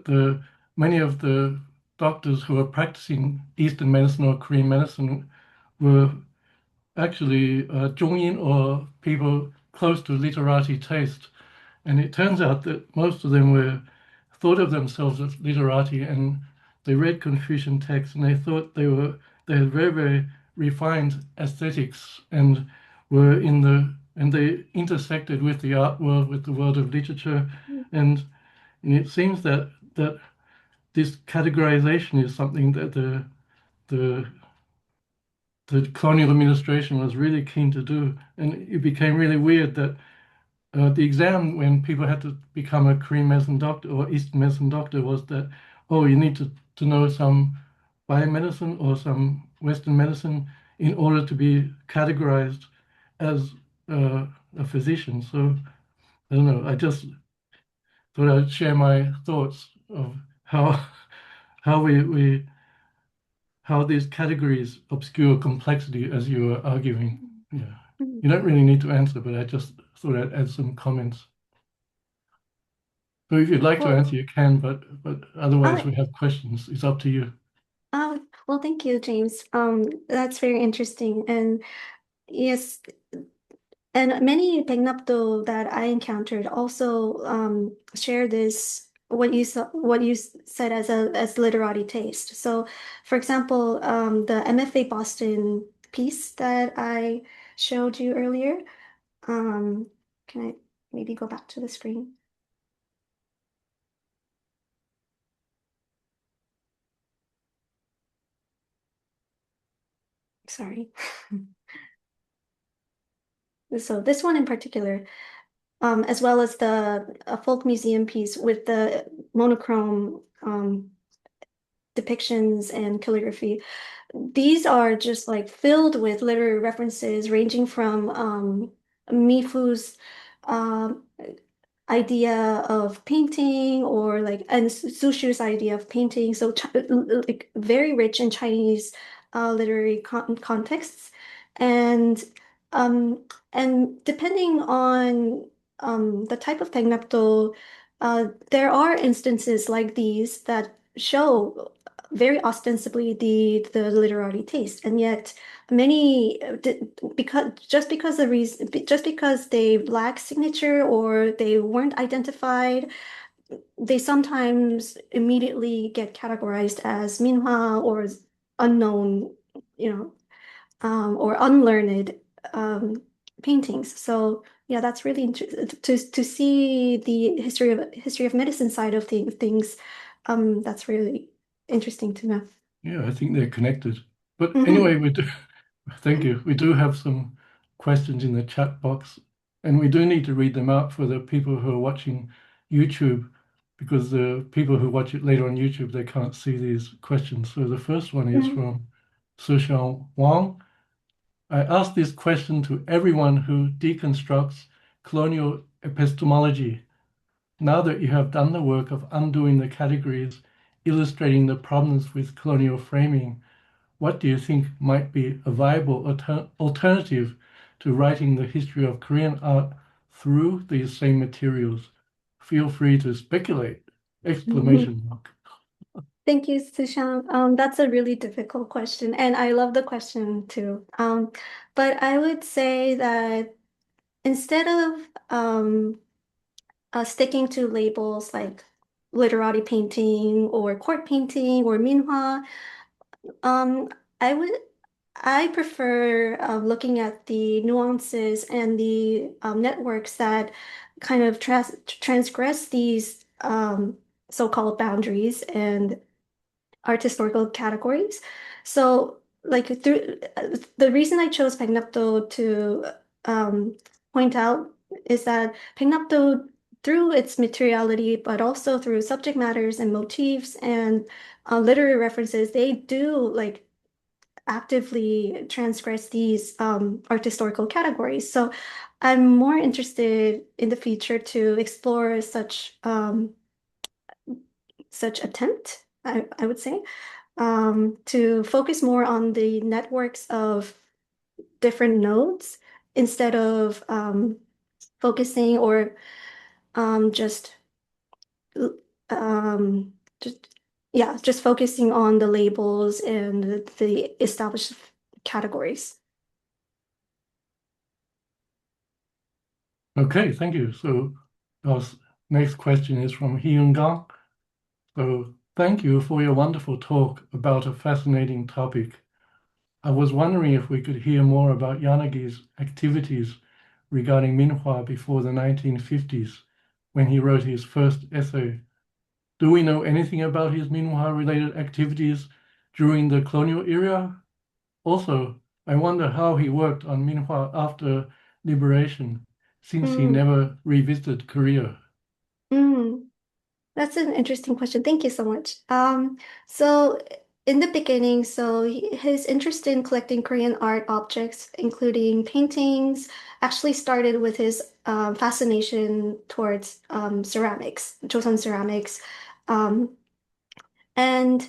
the many of the doctors who are practicing Eastern medicine or Korean medicine were actually Zhongyin or people close to literati taste. And it turns out that most of them were thought of themselves as literati, and they read Confucian texts, and they thought they had very, very refined aesthetics and and they intersected with the art world, with the world of literature. And it seems that this categorization is something that the the colonial administration was really keen to do, and it became really weird that the exam when people had to become a Korean medicine doctor or Eastern medicine doctor was that, oh, you need to know some biomedicine or some Western medicine in order to be categorized as a physician. So I don't know. I just thought I'd share my thoughts of how how how these categories obscure complexity as you were arguing. Yeah. You don't really need to answer, but I just thought I'd add some comments. So if you'd like to Well, answer, you can, but otherwise I, we have questions. It's up to you. well, thank you, James. That's very interesting. And yes, and many paengnapto that I encountered also share this what you said as literati taste. So, for example, the MFA Boston piece that I showed you earlier. Um, can I maybe go back to the screen? Sorry. So this one in particular, as well as the folk museum piece with the monochrome depictions and calligraphy. These are just like filled with literary references ranging from Mifu's um, idea of painting or like and Sushu's idea of painting. So like very rich in Chinese literary contexts, and um and depending on the type of paengnapto, there are instances like these that show very ostensibly the literary taste, and yet many because the reason just because they lack signature or they weren't identified, they sometimes immediately get categorized as Minhwa or as unknown, you know, or unlearned um, paintings. So yeah, that's really interesting to see the history of medicine side of things. That's really interesting to know. Yeah, I think they're connected. But Hmm. anyway, we do, thank you. We do have some questions in the chat box, and we do need to read them out for the people who are watching YouTube, because the people who watch it later on YouTube, they can't see these questions. So the first one is Hmm. from Sushan Wang. I ask this question to everyone who deconstructs colonial epistemology. Now that you have done the work of undoing the categories, illustrating the problems with colonial framing, what do you think might be a viable alternative to writing the history of Korean art through these same materials? Feel free to speculate! Exclamation mark. Thank you, Sushant. That's a really difficult question, and I love the question too. But I would say that instead of sticking to labels like literati painting or court painting or minhwa, um, I would I prefer looking at the nuances and the networks that kind of transgress these so-called boundaries and art historical categories. So, like through the reason I chose paengnapto to um, point out is that paengnapto, through its materiality, but also through subject matters and motifs and literary references, they do like actively transgress these art historical categories. So, I'm more interested in the future to explore such attempt, I would say, to focus more on the networks of different nodes instead of focusing or just um, just yeah, just focusing on the labels and the established categories. Okay, thank you. So our next question is from Hyungang. So thank you for your wonderful talk about a fascinating topic. I was wondering if we could hear more about Yanagi's activities regarding Minhwa before the 1950s, when he wrote his first essay. Do we know anything about his Minhwa-related activities during the colonial era? Also, I wonder how he worked on Minhwa after liberation, since he Mm, never revisited Korea. mm. That's an interesting question. Thank you so much. So in the beginning, his interest in collecting Korean art objects, including paintings, actually started with his fascination towards ceramics, Chosŏn ceramics. Um, and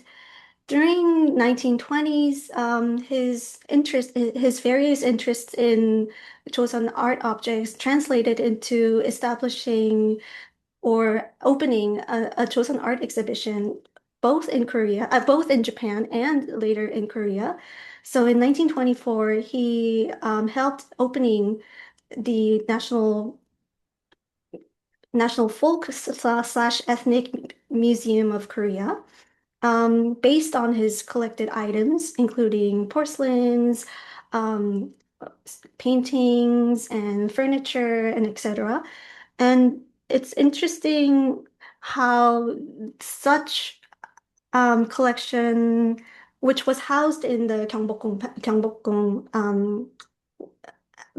during 1920s, his various interests in Chosŏn art objects translated into establishing or opening a Chosŏn art exhibition both in Japan and later in Korea. So in 1924, he helped opening the National Folk slash Ethnic Museum of Korea, based on his collected items, including porcelains, um, paintings, and furniture, and etc. And it's interesting how such collection, which was housed in the Gyeongbokgung,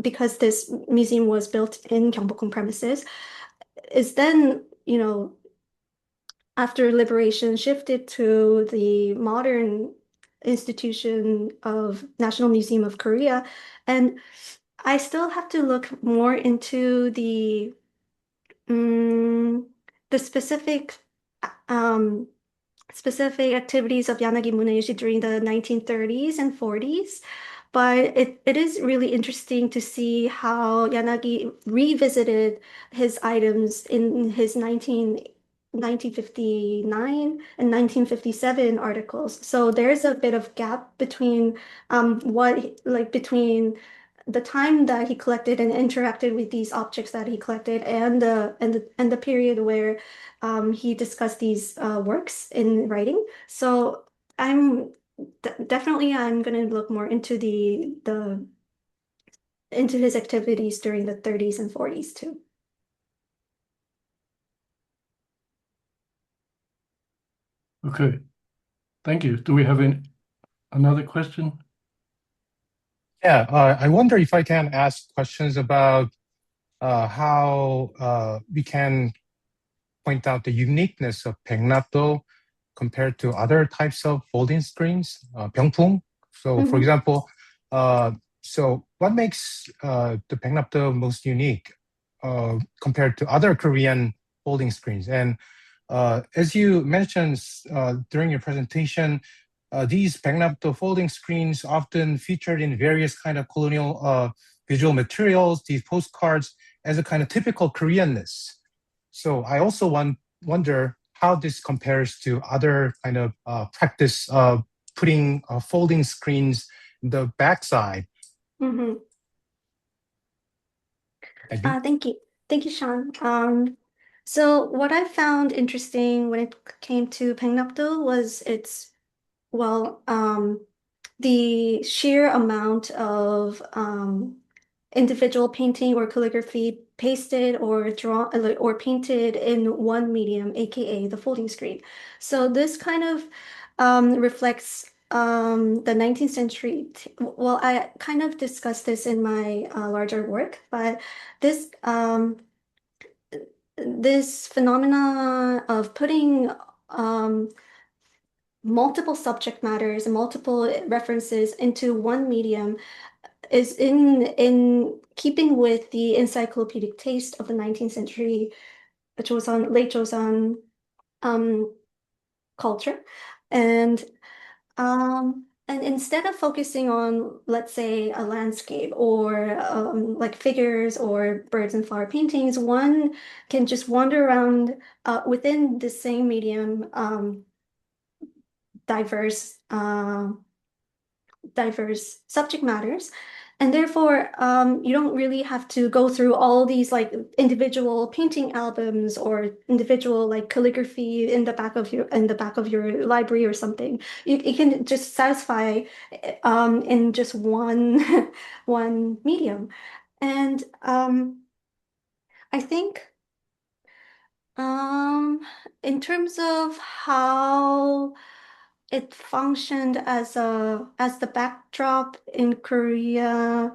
because this museum was built in Gyeongbokgung premises, is then, after liberation, shifted to the modern institution of National Museum of Korea. And I still have to look more into the mm, the um, specific activities of Yanagi Muneyoshi during the 1930s and 40s. But it is really interesting to see how Yanagi revisited his items in his 1959 and 1957 articles. So there's a bit of gap between between the time that he collected and interacted with these objects that he collected and the period where he discussed these works in writing. So I'm definitely I'm going to look more into the into his activities during the 30s and 40s too. Okay, thank you. Do we have another question? Yeah, I wonder if I can ask questions about how we can point out the uniqueness of paengnapto compared to other types of folding screens, 병풍. So, for Hmm. example, so what makes the paengnapto most unique compared to other Korean folding screens? And as you mentioned during your presentation, these paengnapto folding screens often featured in various kind of colonial visual materials, these postcards, as a kind of typical Koreanness. So I also wonder how this compares to other kind of practice of putting folding screens in the backside. Hmm. Thank you. Thank you. Thank you, Sean. So what I found interesting when it came to paengnapto was its well, the sheer amount of individual painting or calligraphy pasted or drawn or painted in one medium, aka the folding screen. So this kind of reflects the 19th century. Well, I kind of discussed this in my larger work, but this this phenomena of putting um, multiple subject matters and multiple references into one medium is in keeping with the encyclopedic taste of the 19th century late Chosŏn um, culture. And and instead of focusing on, let's say, a landscape or like figures or birds and flower paintings, one can just wander around within the same medium, diverse diverse subject matters. And therefore, you don't really have to go through all these like individual painting albums or individual like calligraphy in the back of your library or something. You can just satisfy in just one one medium. And I think um, in terms of how it functioned as the backdrop in Korea.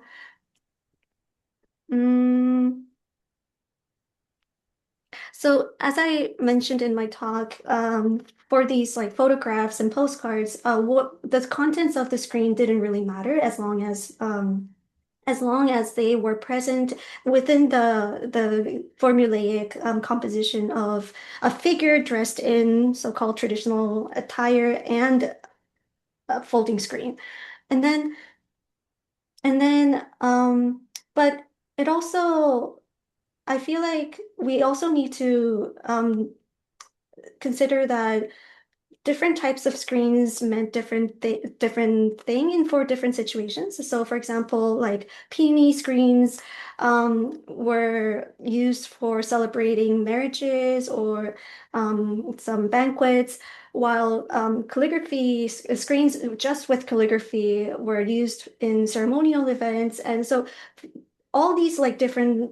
Mm, so as I mentioned in my talk, for these like photographs and postcards, what the contents of the screen didn't really matter as long as they were present within the formulaic composition of a figure dressed in so-called traditional attire and a folding screen. And then And then, but it also, I feel like we also need to consider that different types of screens meant different thing in for different situations. So, for example, like peony screens were used for celebrating marriages or some banquets, while screens just with calligraphy were used in ceremonial events. And so, all these like different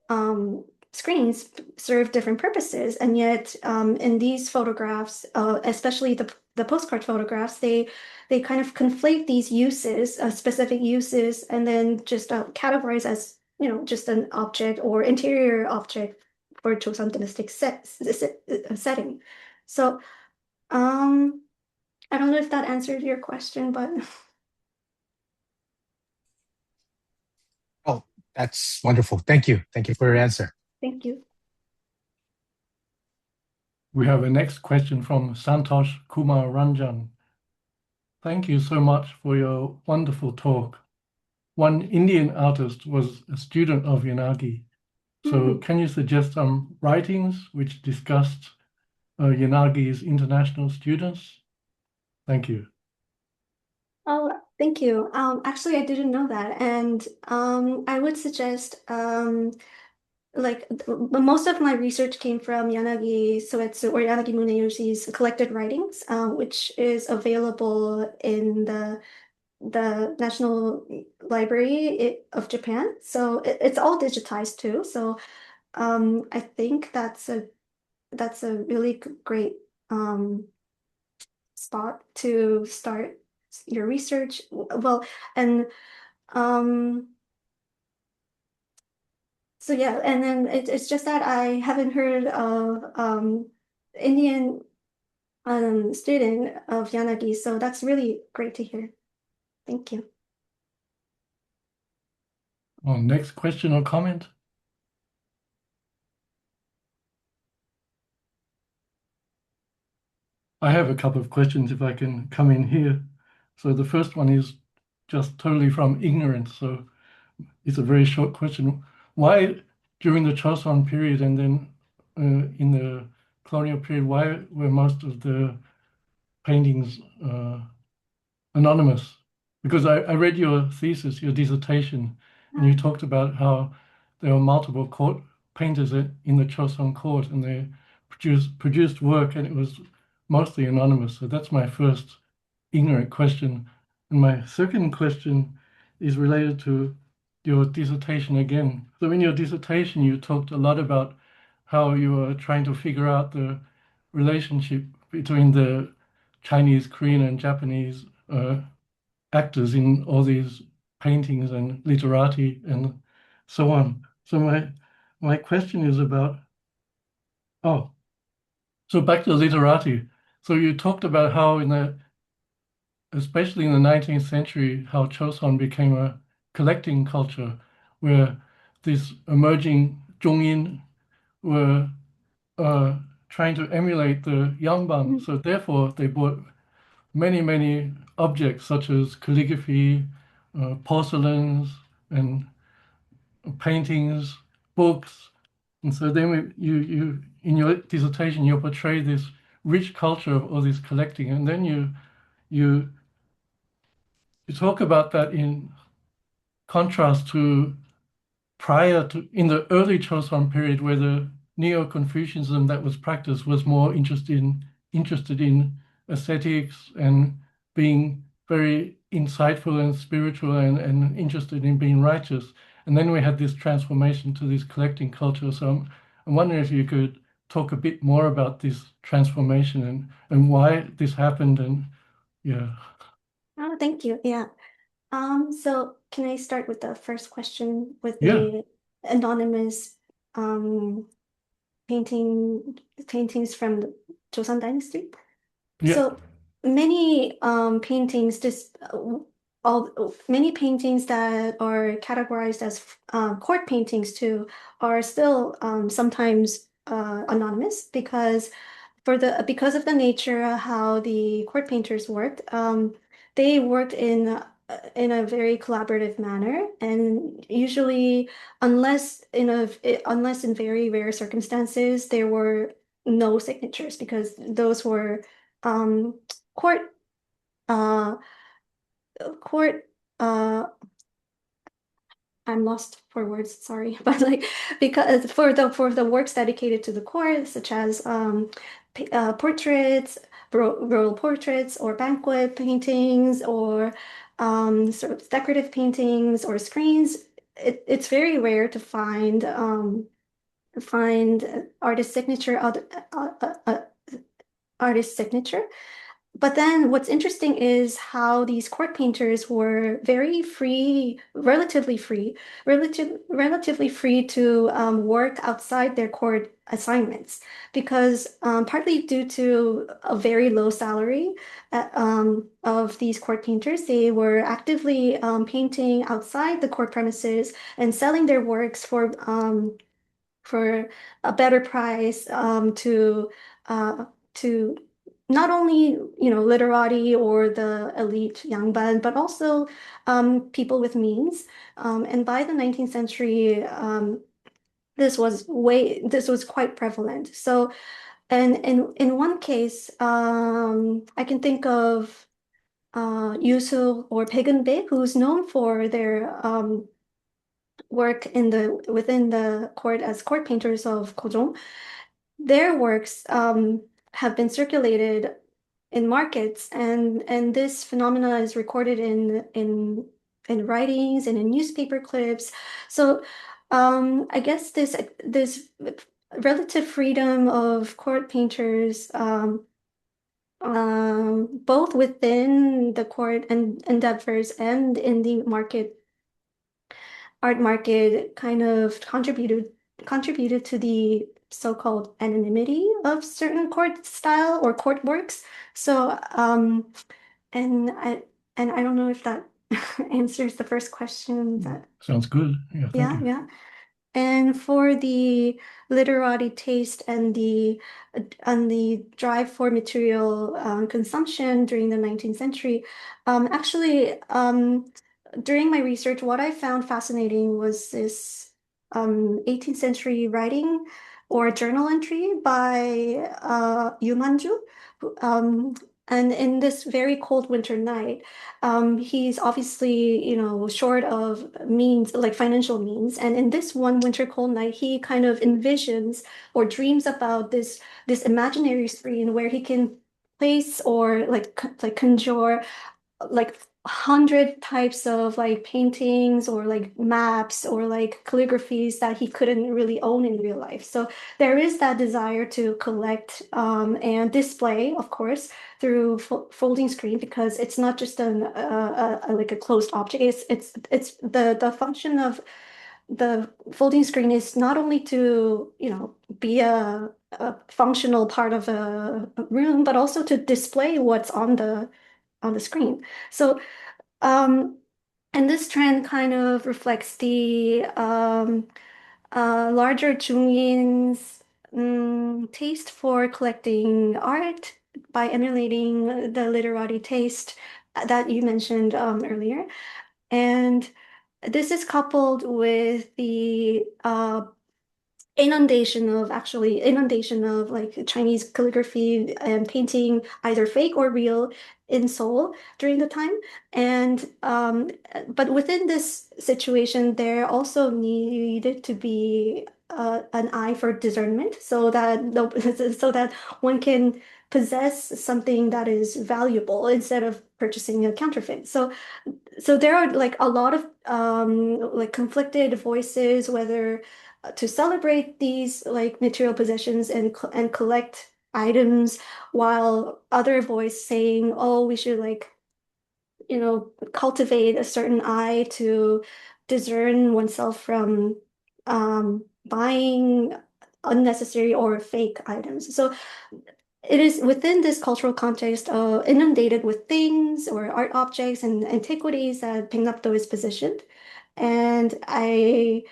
um, screens serve different purposes, and yet in these photographs, especially the postcard photographs, they kind of conflate these uses, specific uses, and then just categorize as just an object or interior object for Chosŏn dynastic setting. So I don't know if that answered your question, but Oh, that's wonderful. Thank you. Thank you for your answer. thank you. We have a next question from Santosh Kumar Ranjan. Thank you so much for your wonderful talk. One Indian artist was a student of Yanagi. So can you suggest some writings which discussed Yanagi's international students? Thank you. Oh, thank you. Actually, I didn't know that, and I would suggest most of my research came from Yanagi Soetsu or Yanagi Muneyoshi's collected writings, which is available in the National Library of Japan. So it's all digitized too. So I think that's a really great spot to start your research. Well, and um, so yeah, and then it's just that I haven't heard of Indian student of Yanagi, so that's really great to hear. Thank you. Next question or comment? I have a couple of questions if I can come in here. So the first one is just totally from ignorance. So it's a very short question. Why, during the Chosŏn period and then in the colonial period, why were most of the paintings anonymous? Because I read your thesis, your dissertation, and you talked about how there were multiple court painters in the Chosŏn court, and they produced work, and it was mostly anonymous. So that's my first ignorant question. And my second question is related to your dissertation again. So in your dissertation, you talked a lot about how you were trying to figure out the relationship between the Chinese, Korean, and Japanese actors in all these paintings and literati and so on. So my question is about, so back to literati. So you talked about how especially in the 19th century, how Chosŏn became a collecting culture where these emerging Zhongyin were trying to emulate the Yangban. So therefore, they bought many, many objects such as calligraphy, porcelains, and paintings, books. And so then you in your dissertation, you portray this rich culture of all this collecting, and then you talk about that in contrast to prior to in the early Chosun period, where the Neo-Confucianism that was practiced was more interested in aesthetics and being very insightful and spiritual and interested in being righteous. And then we had this transformation to this collecting culture. So I'm wondering if you could talk a bit more about this transformation and why this happened and yeah. Oh, thank you. Yeah. So can I start with the first question with Yeah. the anonymous um paintings from the Joseon Dynasty? Yeah. So many paintings just all many paintings that are categorized as court paintings too are still sometimes anonymous because of the nature of how the court painters worked. They worked in a very collaborative manner, and usually, unless in very rare circumstances, there were no signatures because those were um, court uh, court I'm lost for words, sorry, but like because for the works dedicated to the court, such as portraits, royal portraits, or banquet paintings, or sort of decorative paintings or screens, it's very rare to find artist signature artist signature. But then what's interesting is how these court painters were very free, relatively free to work outside their court assignments, because partly due to a very low salary of these court painters, they were actively painting outside the court premises and selling their works for a better price to to not only, literati or the elite yangban, but also people with means. And by the 19th century, this was quite prevalent. So, and in one case, I can think of Yusu or Paengnapto, who's known for their work within the court as court painters of Chosŏn. Their works have been circulated in markets, and this phenomena is recorded in writings and in newspaper clips. So I guess this relative freedom of court painters, both within the court and endeavors and in the art market, kind of contributed to the so-called anonymity of certain court style or court works. So and I don't know if that answers the first question. Sounds good. Yeah, thank you. Yeah. And for the literati taste and the drive for material consumption during the 19th century, actually, during my research, what I found fascinating was this 18th century writing or journal entry by Yu Manju. And in this very cold winter night, he's obviously, short of means, like financial means. And in this one winter cold night, he kind of envisions or dreams about this imaginary screen where he can place or like conjure like 100 types of like paintings or like maps or like calligraphies that he couldn't really own in real life. So there is that desire to collect and display, of course, through folding screen, because it's not just like a closed object. It's the function of the folding screen is not only to be a functional part of a room, but also to display what's on the screen. So, and this trend kind of reflects the larger Jungin's taste for collecting art by emulating the literati taste that you mentioned earlier. And this is coupled with the inundation of like Chinese calligraphy and painting, either fake or real, in Seoul during the time. And but within this situation, there also needed to be an eye for discernment, so that so that one can possess something that is valuable instead of purchasing a counterfeit. So there are like a lot of like conflicted voices, whether to celebrate these like material possessions and collect items, while other voice saying, oh, we should like cultivate a certain eye to discern oneself from buying unnecessary or fake items. So it is within this cultural context, inundated with things or art objects and antiquities, that paengnapto is positioned. And I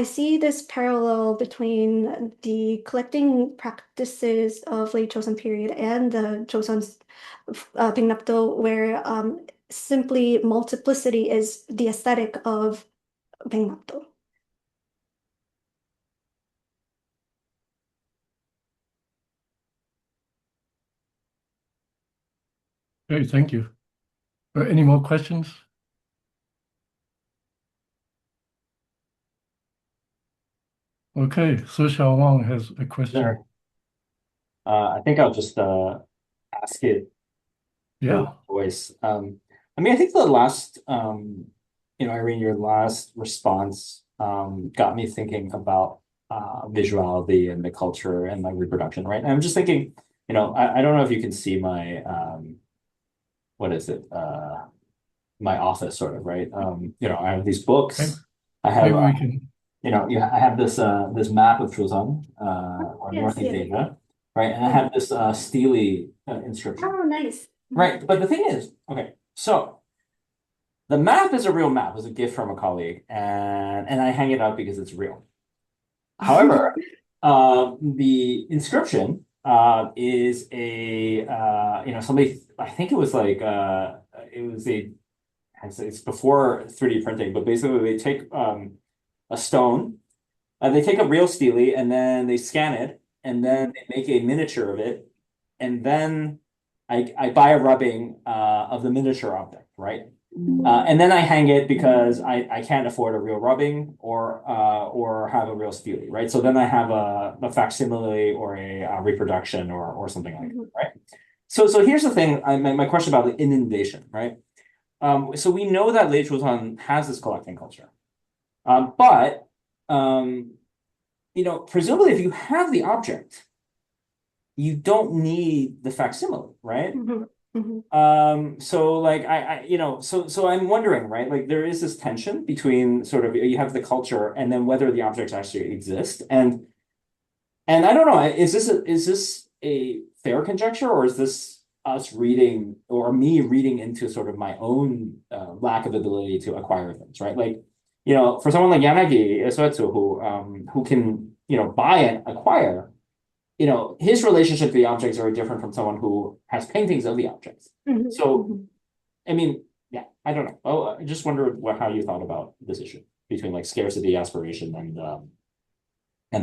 see this parallel between the collecting practices of late Joseon period and the Joseon's paengnapto, where simply multiplicity is the aesthetic of paengnapto. Great, thank you. Any more questions? Okay, Su Wang has a question. Sure. I think I'll just ask it Yeah. voice. I mean, I think the last, Irene, your last response got me thinking about visuality and the culture and like reproduction, right? And I'm just thinking, I don't know if you can see my what is it? My office, sort of, right? I have these books. Okay. I have Maybe we can. I have this map of Chosån, or Yes, Northeast yeah. Asia, right? And I have this stele inscription. Oh, nice. Right, but the thing is, okay, so the map is a real map. It was a gift from a colleague, and I hang it up because it's real. However, the inscription is a somebody, I think it was like it was it's before 3D printing, but basically they take a stone, they take a real stele and then they scan it and then they make a miniature of it, and then I buy a rubbing of the miniature object, right? And then I hang it because I can't afford a real rubbing or have a real stele, right? So then I have a facsimile or a reproduction or something like that, right? So here's the thing, my question about the inundation, right? So we know that Late Chosŏn has this collecting culture, but presumably if you have the object, you don't need the facsimile, right? So like so I'm wondering, right? Like there is this tension between sort of you have the culture and then whether the objects actually exist. And I don't know, is this a fair conjecture, or is this us reading or me reading into sort of my own lack of ability to acquire things, right? Like, for someone like Yanagi Esuetsu who can, buy and acquire, his relationship to the objects are different from someone who has paintings of the objects. So, I mean, yeah, I don't know. Oh, I just wondered how you thought about this issue between like scarcity, aspiration, and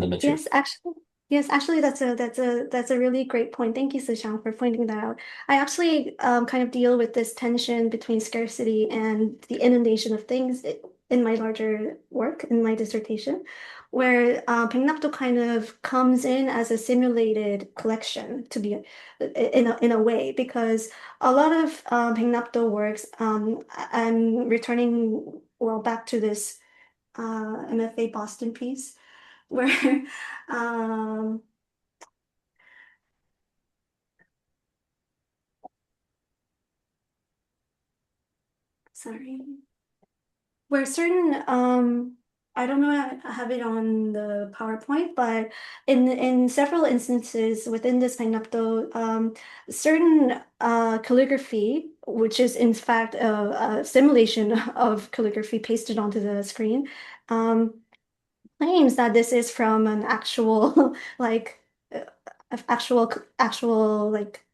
the material. Yes, actually, that's a really great point. Thank you, Sushant, for pointing that out. I actually kind of deal with this tension between scarcity and the inundation of things in my larger work, in my dissertation, where paengnapto kind of comes in as a simulated collection to be in a way, because a lot of paengnapto works, I'm returning back to this MFA Boston piece where um sorry, where certain I don't know if I have it on the PowerPoint, but in several instances within this paengnapto, certain calligraphy, which is in fact a simulation of calligraphy pasted onto the screen, claims that this is from an actual like uh, actual like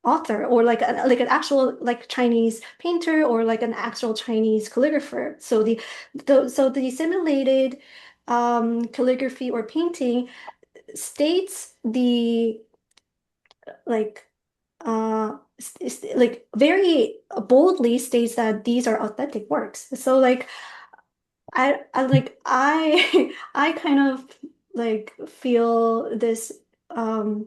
author, or like an actual like Chinese painter, or like an actual Chinese calligrapher. So the simulated calligraphy or painting states the like like very boldly states that these are authentic works. So like I kind of like feel this um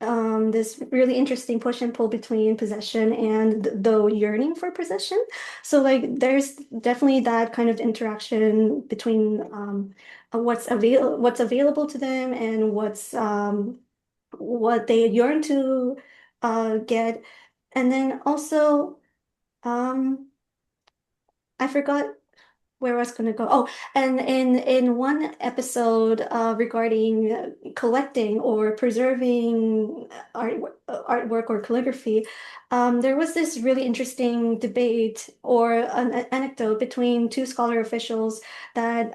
Mhm. this really interesting push and pull between possession and the yearning for possession. So like there's definitely that kind of interaction between what's available to them and what they yearn to get. And then also I forgot where I was going to go. Oh, and in one episode regarding collecting or preserving artwork or calligraphy, there was this really interesting debate or an anecdote between two scholar officials that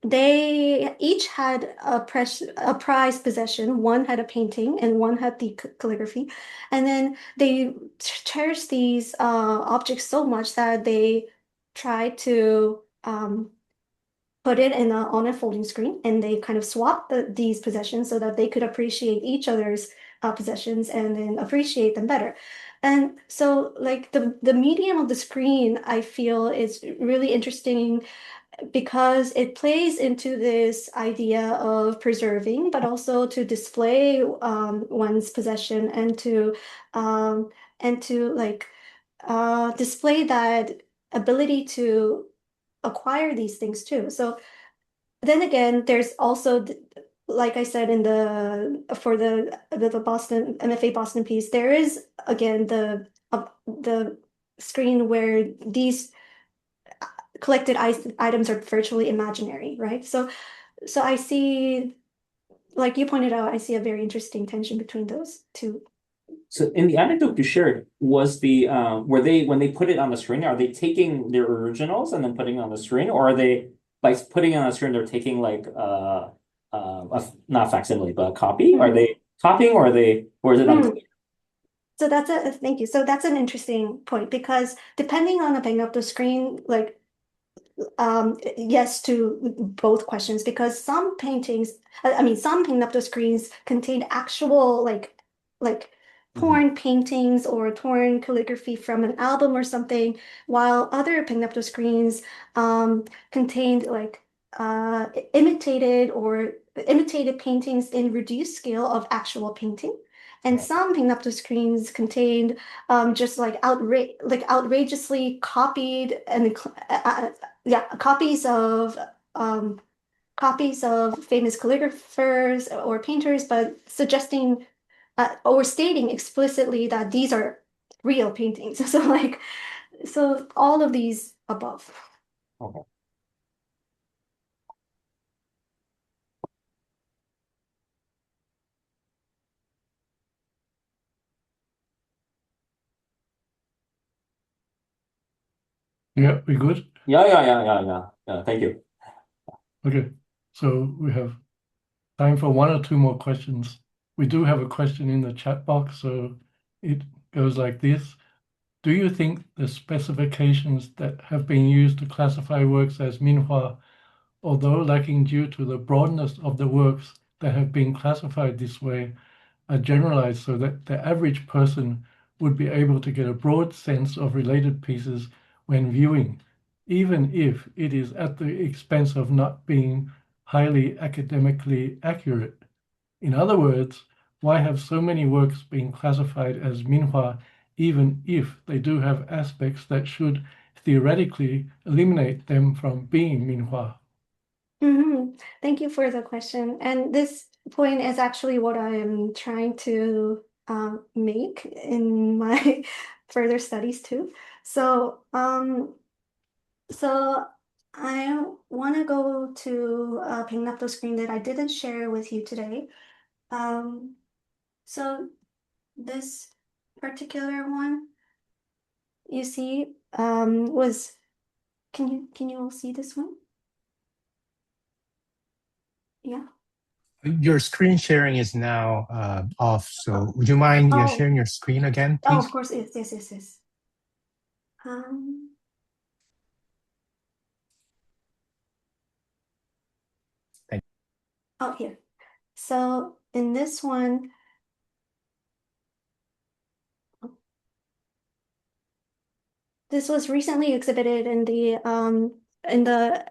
they each had a prized possession. One had a painting and one had the calligraphy. And then they cherished these objects so much that they tried to put it on a folding screen, and they kind of swapped these possessions so that they could appreciate each other's possessions and then appreciate them better. And so like the medium of the screen, I feel is really interesting because it plays into this idea of preserving, but also to display one's possession um, and to like display that ability to acquire these things too. So then again, there's also like I said in for the Boston MFA Boston piece, there is again the screen where these collected items are virtually imaginary, right? So I see, like you pointed out, I see a very interesting tension between those two. So in the anecdote you shared, was the were they, when they put it on the screen, are they taking their originals and then putting it on the screen, or are they, by putting it on the screen, they're taking like not facsimile, but a copy? Are they copying or is it unclear? So thank you. So that's an interesting point because depending on the paengnapto screen, like yes to both questions because some paintings, I mean some paengnapto screens contain actual like torn paintings or torn calligraphy from an album or something, while other paengnapto screens contained like imitated paintings in reduced scale of actual painting. And Right. some paengnapto screens contained just outrageously copied and yeah, um, copies of famous calligraphers or painters, but suggesting or stating explicitly that these are real paintings. So all of these above. Okay. Yeah, we good? Yeah. Thank you. Okay. So we have time for one or two more questions. We do have a question in the chat box, so it goes like this. Do you think the specifications that have been used to classify works as Minhwa, although lacking due to the broadness of the works that have been classified this way, are generalized so that the average person would be able to get a broad sense of related pieces when viewing, even if it is at the expense of not being highly academically accurate? In other words, why have so many works been classified as Minhwa, even if they do have aspects that should theoretically eliminate them from being Minhwa? Thank you for the question. And this point is actually what I am trying to make in my further studies too. So I want to go to a paengnapto screen that I didn't share with you today. Um, so this particular one, you see, was can you all see this one? Yeah. Your screen sharing is now off, so would you mind Oh, sharing your screen again, oh, please? of course, yes. Um, Thank oh, here. So in this one, this was recently exhibited in in the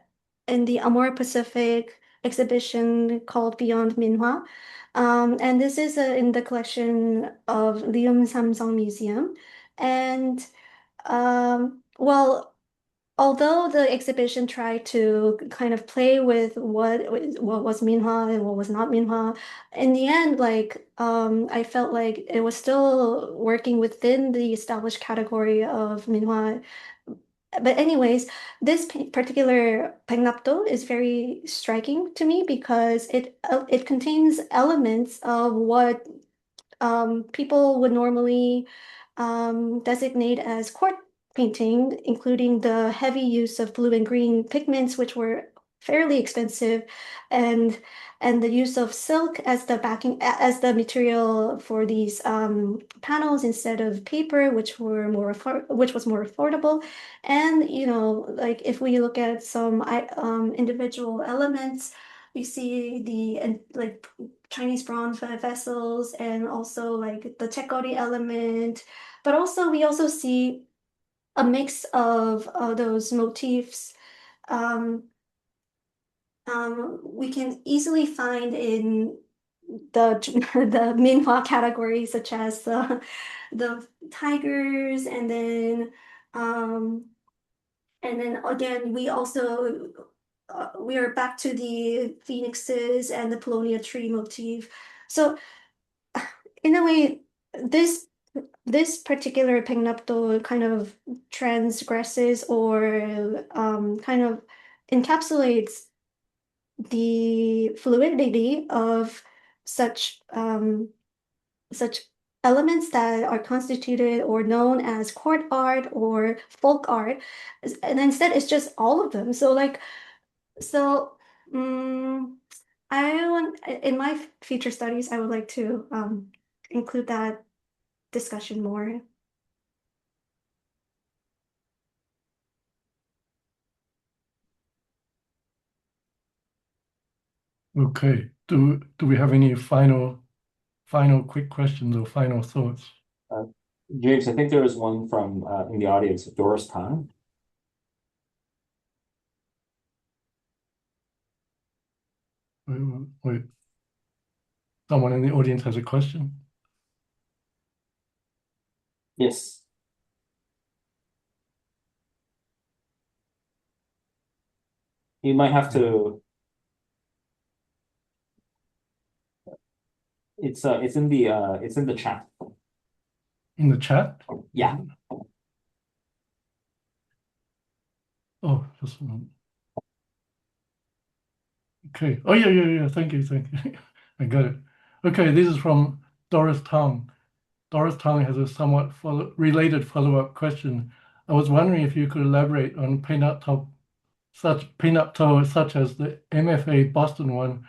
in the Amore Pacific exhibition called Beyond Minhwa. And this is in the collection of Lium Samsung Museum. And well, although the exhibition tried to kind of play with what was Minhwa and what was not Minhwa, in the end, I felt like it was still working within the established category of Minhwa. But anyways, this particular paengnapto is very striking to me because it contains elements of what people would normally designate as court painting, including the heavy use of blue and green pigments, which were fairly expensive, and the use of silk as the backing as the material for these panels instead of paper, which was more affordable. And like if we look at some individual elements, we see the and like Chinese bronze vessels and also like the Chekori element. But also we also see a mix of those motifs um, we can easily find in the the Minhwa category, such as the tigers, um, and then again we also we are back to the phoenixes and the Colonial tree motif. So in a way, this particular paengnapto kind of transgresses or kind of encapsulates the fluidity of such such elements that are constituted or known as court art or folk art, and instead it's just all of them. So like so. Um, in my future studies, I would like to include that discussion more. Okay. Do we have any final quick questions or final thoughts? James, I think there was one from in the audience, Doris Tan. Wait. Someone in the audience has a question? Yes. You might have to. It's in the chat. In the chat? Yeah. Oh, just a moment. Okay. Oh, yeah. Thank you. I got it. Okay, this is from Doris Tong. Doris Tong has a somewhat related follow-up question. I was wondering if you could elaborate on paengnapto such as the MFA Boston one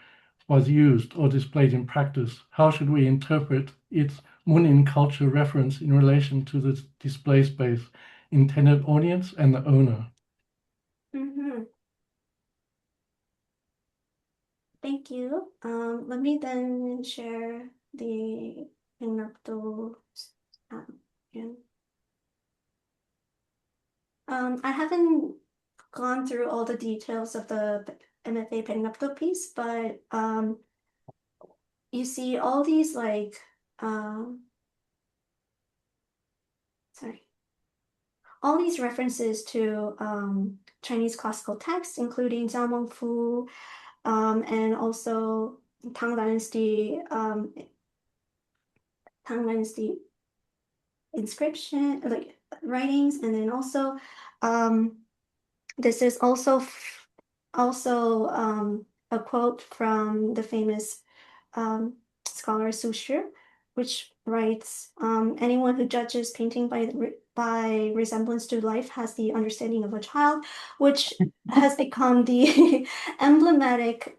was used or displayed in practice. How should we interpret its Munin culture reference in relation to the display space, intended audience, and the owner? Mm-hmm. Thank you. Let me then share the paengnapto again. I haven't gone through all the details of the MFA paengnapto piece, but you see all these like all these references to Chinese classical texts, including Jiameng Fu, and also Tang Dynasty inscription, like writings, and then also this is also a quote from the famous scholar Su Shi, which writes, anyone who judges painting by resemblance to life has the understanding of a child, which has become the emblematic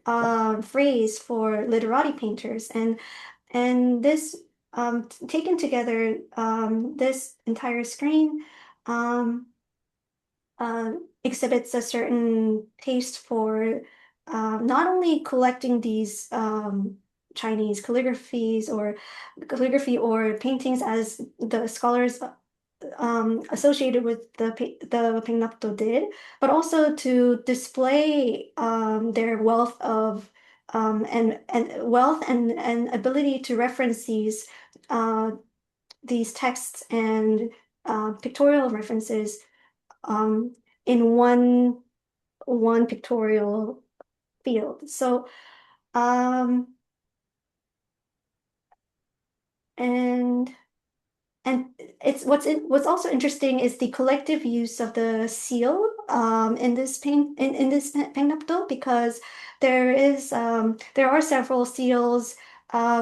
phrase for literati painters. And this taken together, this entire screen exhibits a certain taste for not only collecting these Chinese calligraphy or paintings as the scholars associated with the paengnapto did, but also to display their wealth of and wealth and ability to reference these texts and pictorial references in one pictorial field. So and it's what's also interesting is the collective use of the seal in this paengnapto, because there are several seals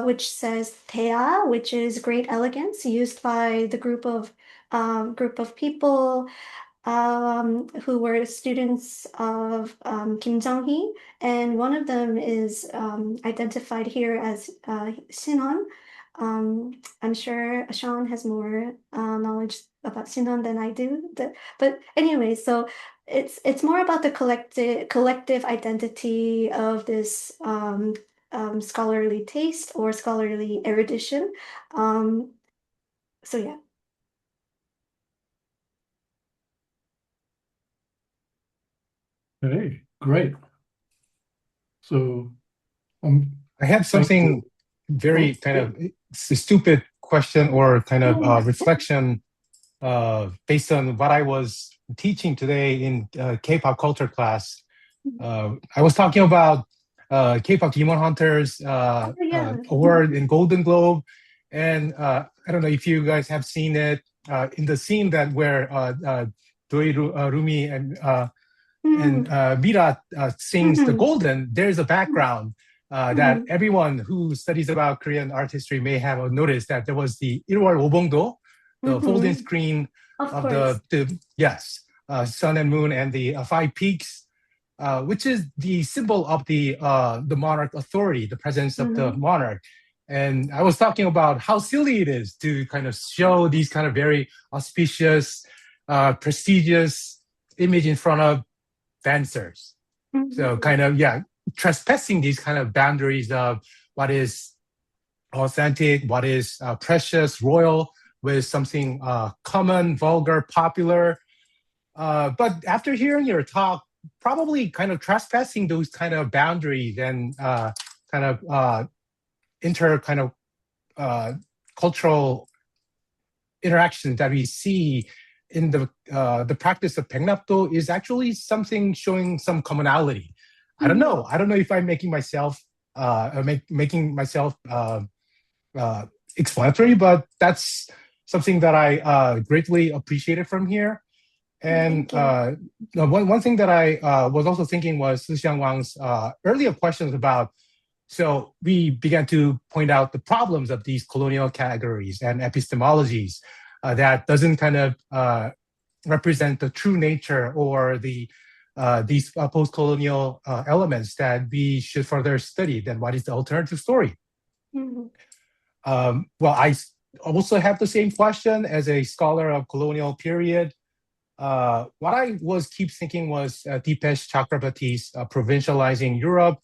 which says Thea, which is great elegance, used by the group of people who were students of Kim Jong-hee, and one of them is identified here as Sinon. I'm sure Sean has more knowledge about Sinon than I do. But anyway, so it's more about the collective identity of this scholarly taste or scholarly erudition. So yeah. Okay, great. So I have something very kind of stupid question or kind of reflection based on what I was teaching today in K-pop culture class. I was talking about K-pop Demon Hunters award in Golden Globe, and I don't know if you guys have seen it in the scene that where Doi Rumi and Virat sings the Golden. There's a background that everyone who studies about Korean art history may have noticed, that there was the Ilwal Obongdo, the folding screen of the sun and moon and the five peaks. which is the symbol of the monarch authority, the presence of the monarch. And I was talking about how silly it is to kind of show these kind of very auspicious, prestigious image in front of dancers. So kind of, yeah, trespassing these kind of boundaries of what is authentic, what is precious, royal, with something common, vulgar, popular. But after hearing your talk, probably kind of trespassing those kind of boundaries and kind of kind of cultural interactions that we see in the practice of paengnapto is actually something showing some commonality. I don't know. I don't know if I'm making myself explanatory, but that's something that I greatly appreciated from here. And one thing that I was also thinking was Xiang Wang's earlier questions about. So we began to point out the problems of these colonial categories and epistemologies that doesn't kind of represent the true nature or these post-colonial elements that we should further study. Then what is the alternative story? Well, I also have the same question as a scholar of colonial period. What I keep thinking was Dipesh Chakrabarty's provincializing Europe,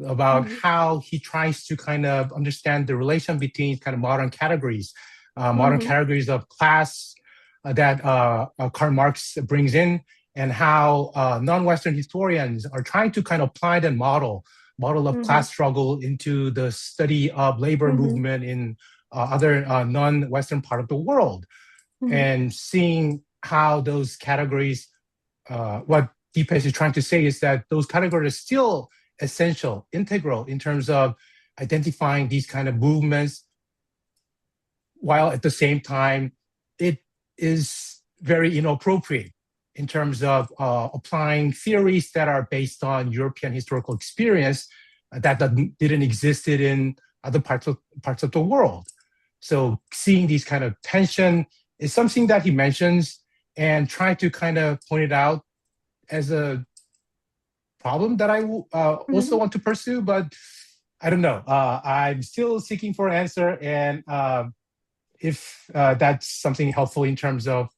about how he tries to kind of understand the relation between kind of modern categories of class that Karl Marx brings in, and how non-Western historians are trying to kind of apply that model of class struggle into the study of labor movement in other non-Western part of the world, and seeing how those categories, what Deepesh is trying to say is that those categories are still essential, integral in terms of identifying these kind of movements, while at the same time, it is very inappropriate in terms of applying theories that are based on European historical experience that didn't existed in other parts of the world. So seeing these kind of tension is something that he mentions, and trying to kind of point it out as a problem that I also want to pursue, but I don't know. I'm still seeking for an answer, and if that's something helpful in terms of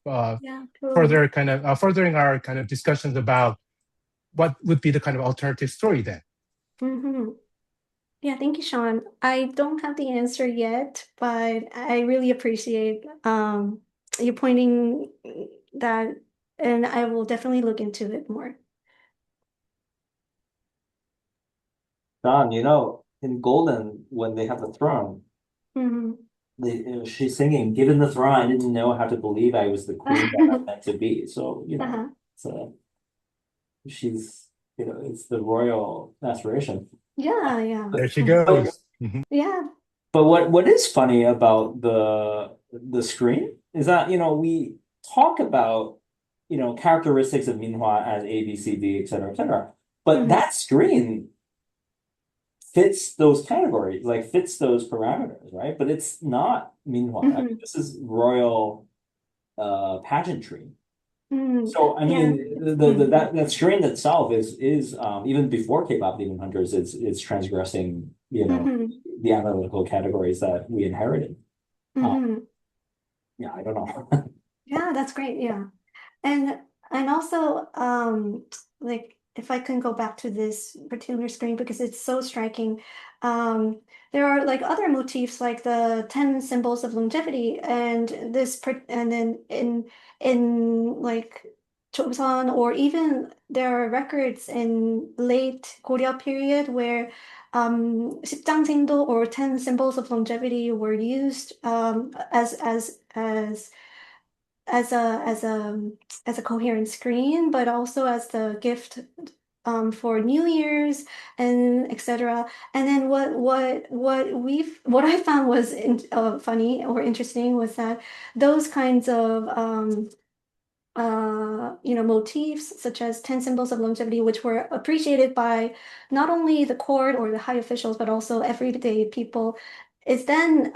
further kind of furthering our kind of discussions about what would be the kind of alternative story then. Yeah, thank you, Sean. I don't have the answer yet, but I really appreciate you pointing that, and I will definitely look into it more. Don, in Golden, when they have the throne, she's singing, "Given the throne, I didn't know how to believe I was the queen that I meant to be." So, so she's, it's the royal aspiration. Yeah. There she goes. Yeah. But what is funny about the screen is that, we talk about, characteristics of Minhwa as A, B, C, D, et cetera, but that screen fits those categories, like fits those parameters, right? But it's not Minhwa. I mean, this is royal pageantry. So I mean, that screen itself is even before K-pop Demon Hunters, it's transgressing, the analytical categories that we inherited. Yeah, I don't know. Yeah, that's great. Yeah. And also like if I can go back to this particular screen because it's so striking. There are like other motifs like the 10 symbols of longevity and and then in like Chosån, or even there are records in late Goryeo period where 10장생도 or 10 symbols of longevity were used as a coherent screen, but also as the gift for New Year's and etc. And then what I found was funny or interesting was that those kinds of motifs such as 10 symbols of longevity, which were appreciated by not only the court or the high officials, but also everyday people, is then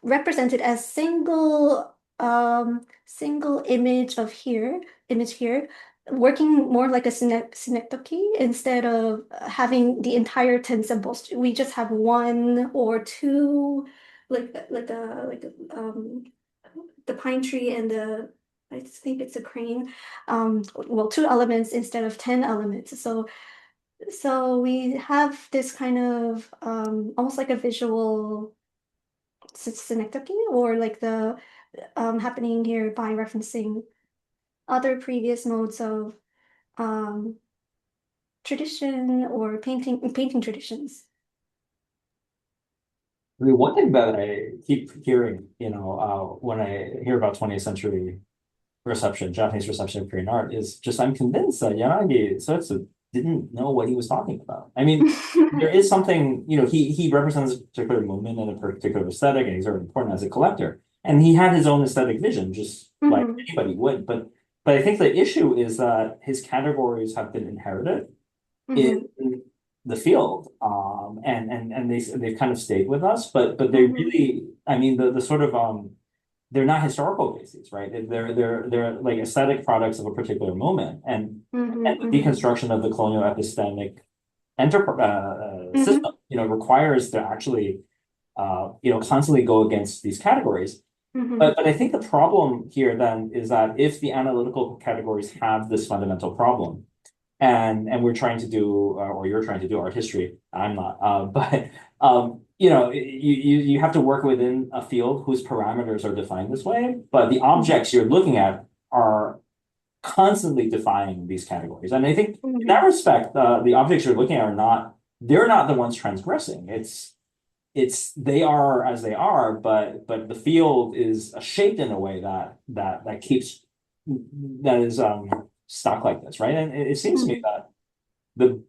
represented as single image here working more like a synecdoche instead of having the entire 10 symbols. We just have one or two, the pine tree and I think it's a crane. Well, two elements instead of 10 elements. So we have this kind of almost like a visual synecdoche, or like the happening here by referencing other previous modes of um, tradition or painting traditions. I mean, one thing that I keep hearing, when I hear about 20th century Japanese reception of Korean art, is just I'm convinced that Yanagi Soetsu didn't know what he was talking about. I mean, there is something, he represents a particular movement and a particular aesthetic, and he's very important as a collector. And he had his own aesthetic vision, just like anybody would. But I think the issue is that his categories have been inherited in the field, and they've kind of stayed with us. But they really, I mean, the sort of they're not historical bases, right? They're like aesthetic products of a particular moment, and the deconstruction of the colonial epistemic system, requires to actually, constantly go against these categories. But I think the problem here then is that if the analytical categories have this fundamental problem, and we're trying to do, or you're trying to do art history, I'm not, but you have to work within a field whose parameters are defined this way, but the objects you're looking at are constantly defying these categories. And I think in that respect, the objects you're looking at they're not the ones transgressing. They are as they are, but the field is shaped in a way that is stuck like this, right? And it seems to me that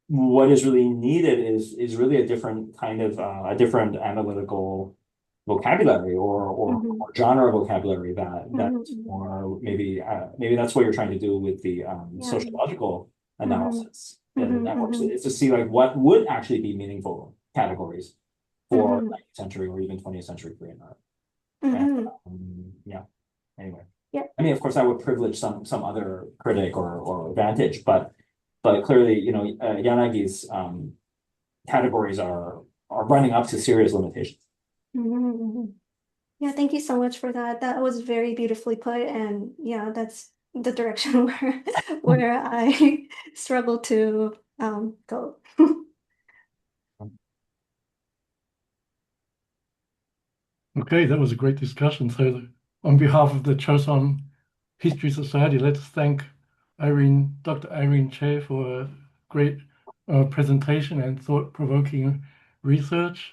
what is really needed is really a different kind of a different analytical vocabulary or genre vocabulary that's more maybe that's what you're trying to do with the sociological analysis in the networks. It's to see like what would actually be meaningful categories for 19th century or even 20th century Korean art. And, anyway. Yeah. I mean, of course, I would privilege some other critic or advantage, but clearly, Yanagi's categories are running up to serious limitations. Yeah, thank you so much for that. That was very beautifully put, and yeah, that's the direction where I struggle to go. Okay, that was a great discussion. So on behalf of the Chosån History Society, let's thank Dr. Irene Choi for a great presentation and thought-provoking research.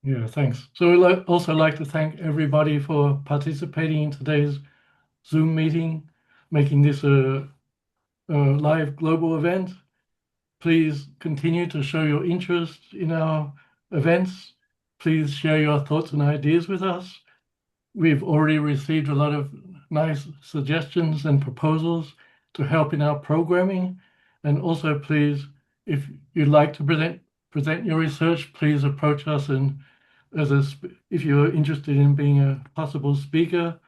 Yeah, thanks. So we'd also like to thank everybody for participating in today's Zoom meeting, making this a live global event. Please continue to show your interest in our events. Please share your thoughts and ideas with us. We've already received a lot of nice suggestions and proposals to help in our programming. And also, please, if you'd like to present your research, please approach us, and if you're interested in being a possible speaker.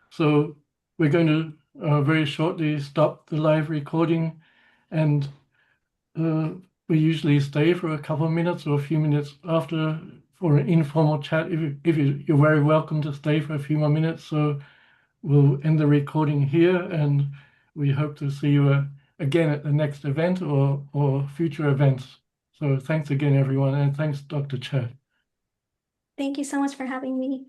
So we're going to very shortly stop the live recording, and we usually stay for a couple of minutes or a few minutes after for an informal chat. If you're very welcome to stay for a few more minutes. So we'll end the recording here, and we hope to see you again at the next event or future events. So thanks again, everyone, and thanks, Dr. Choi. Thank you so much for having me.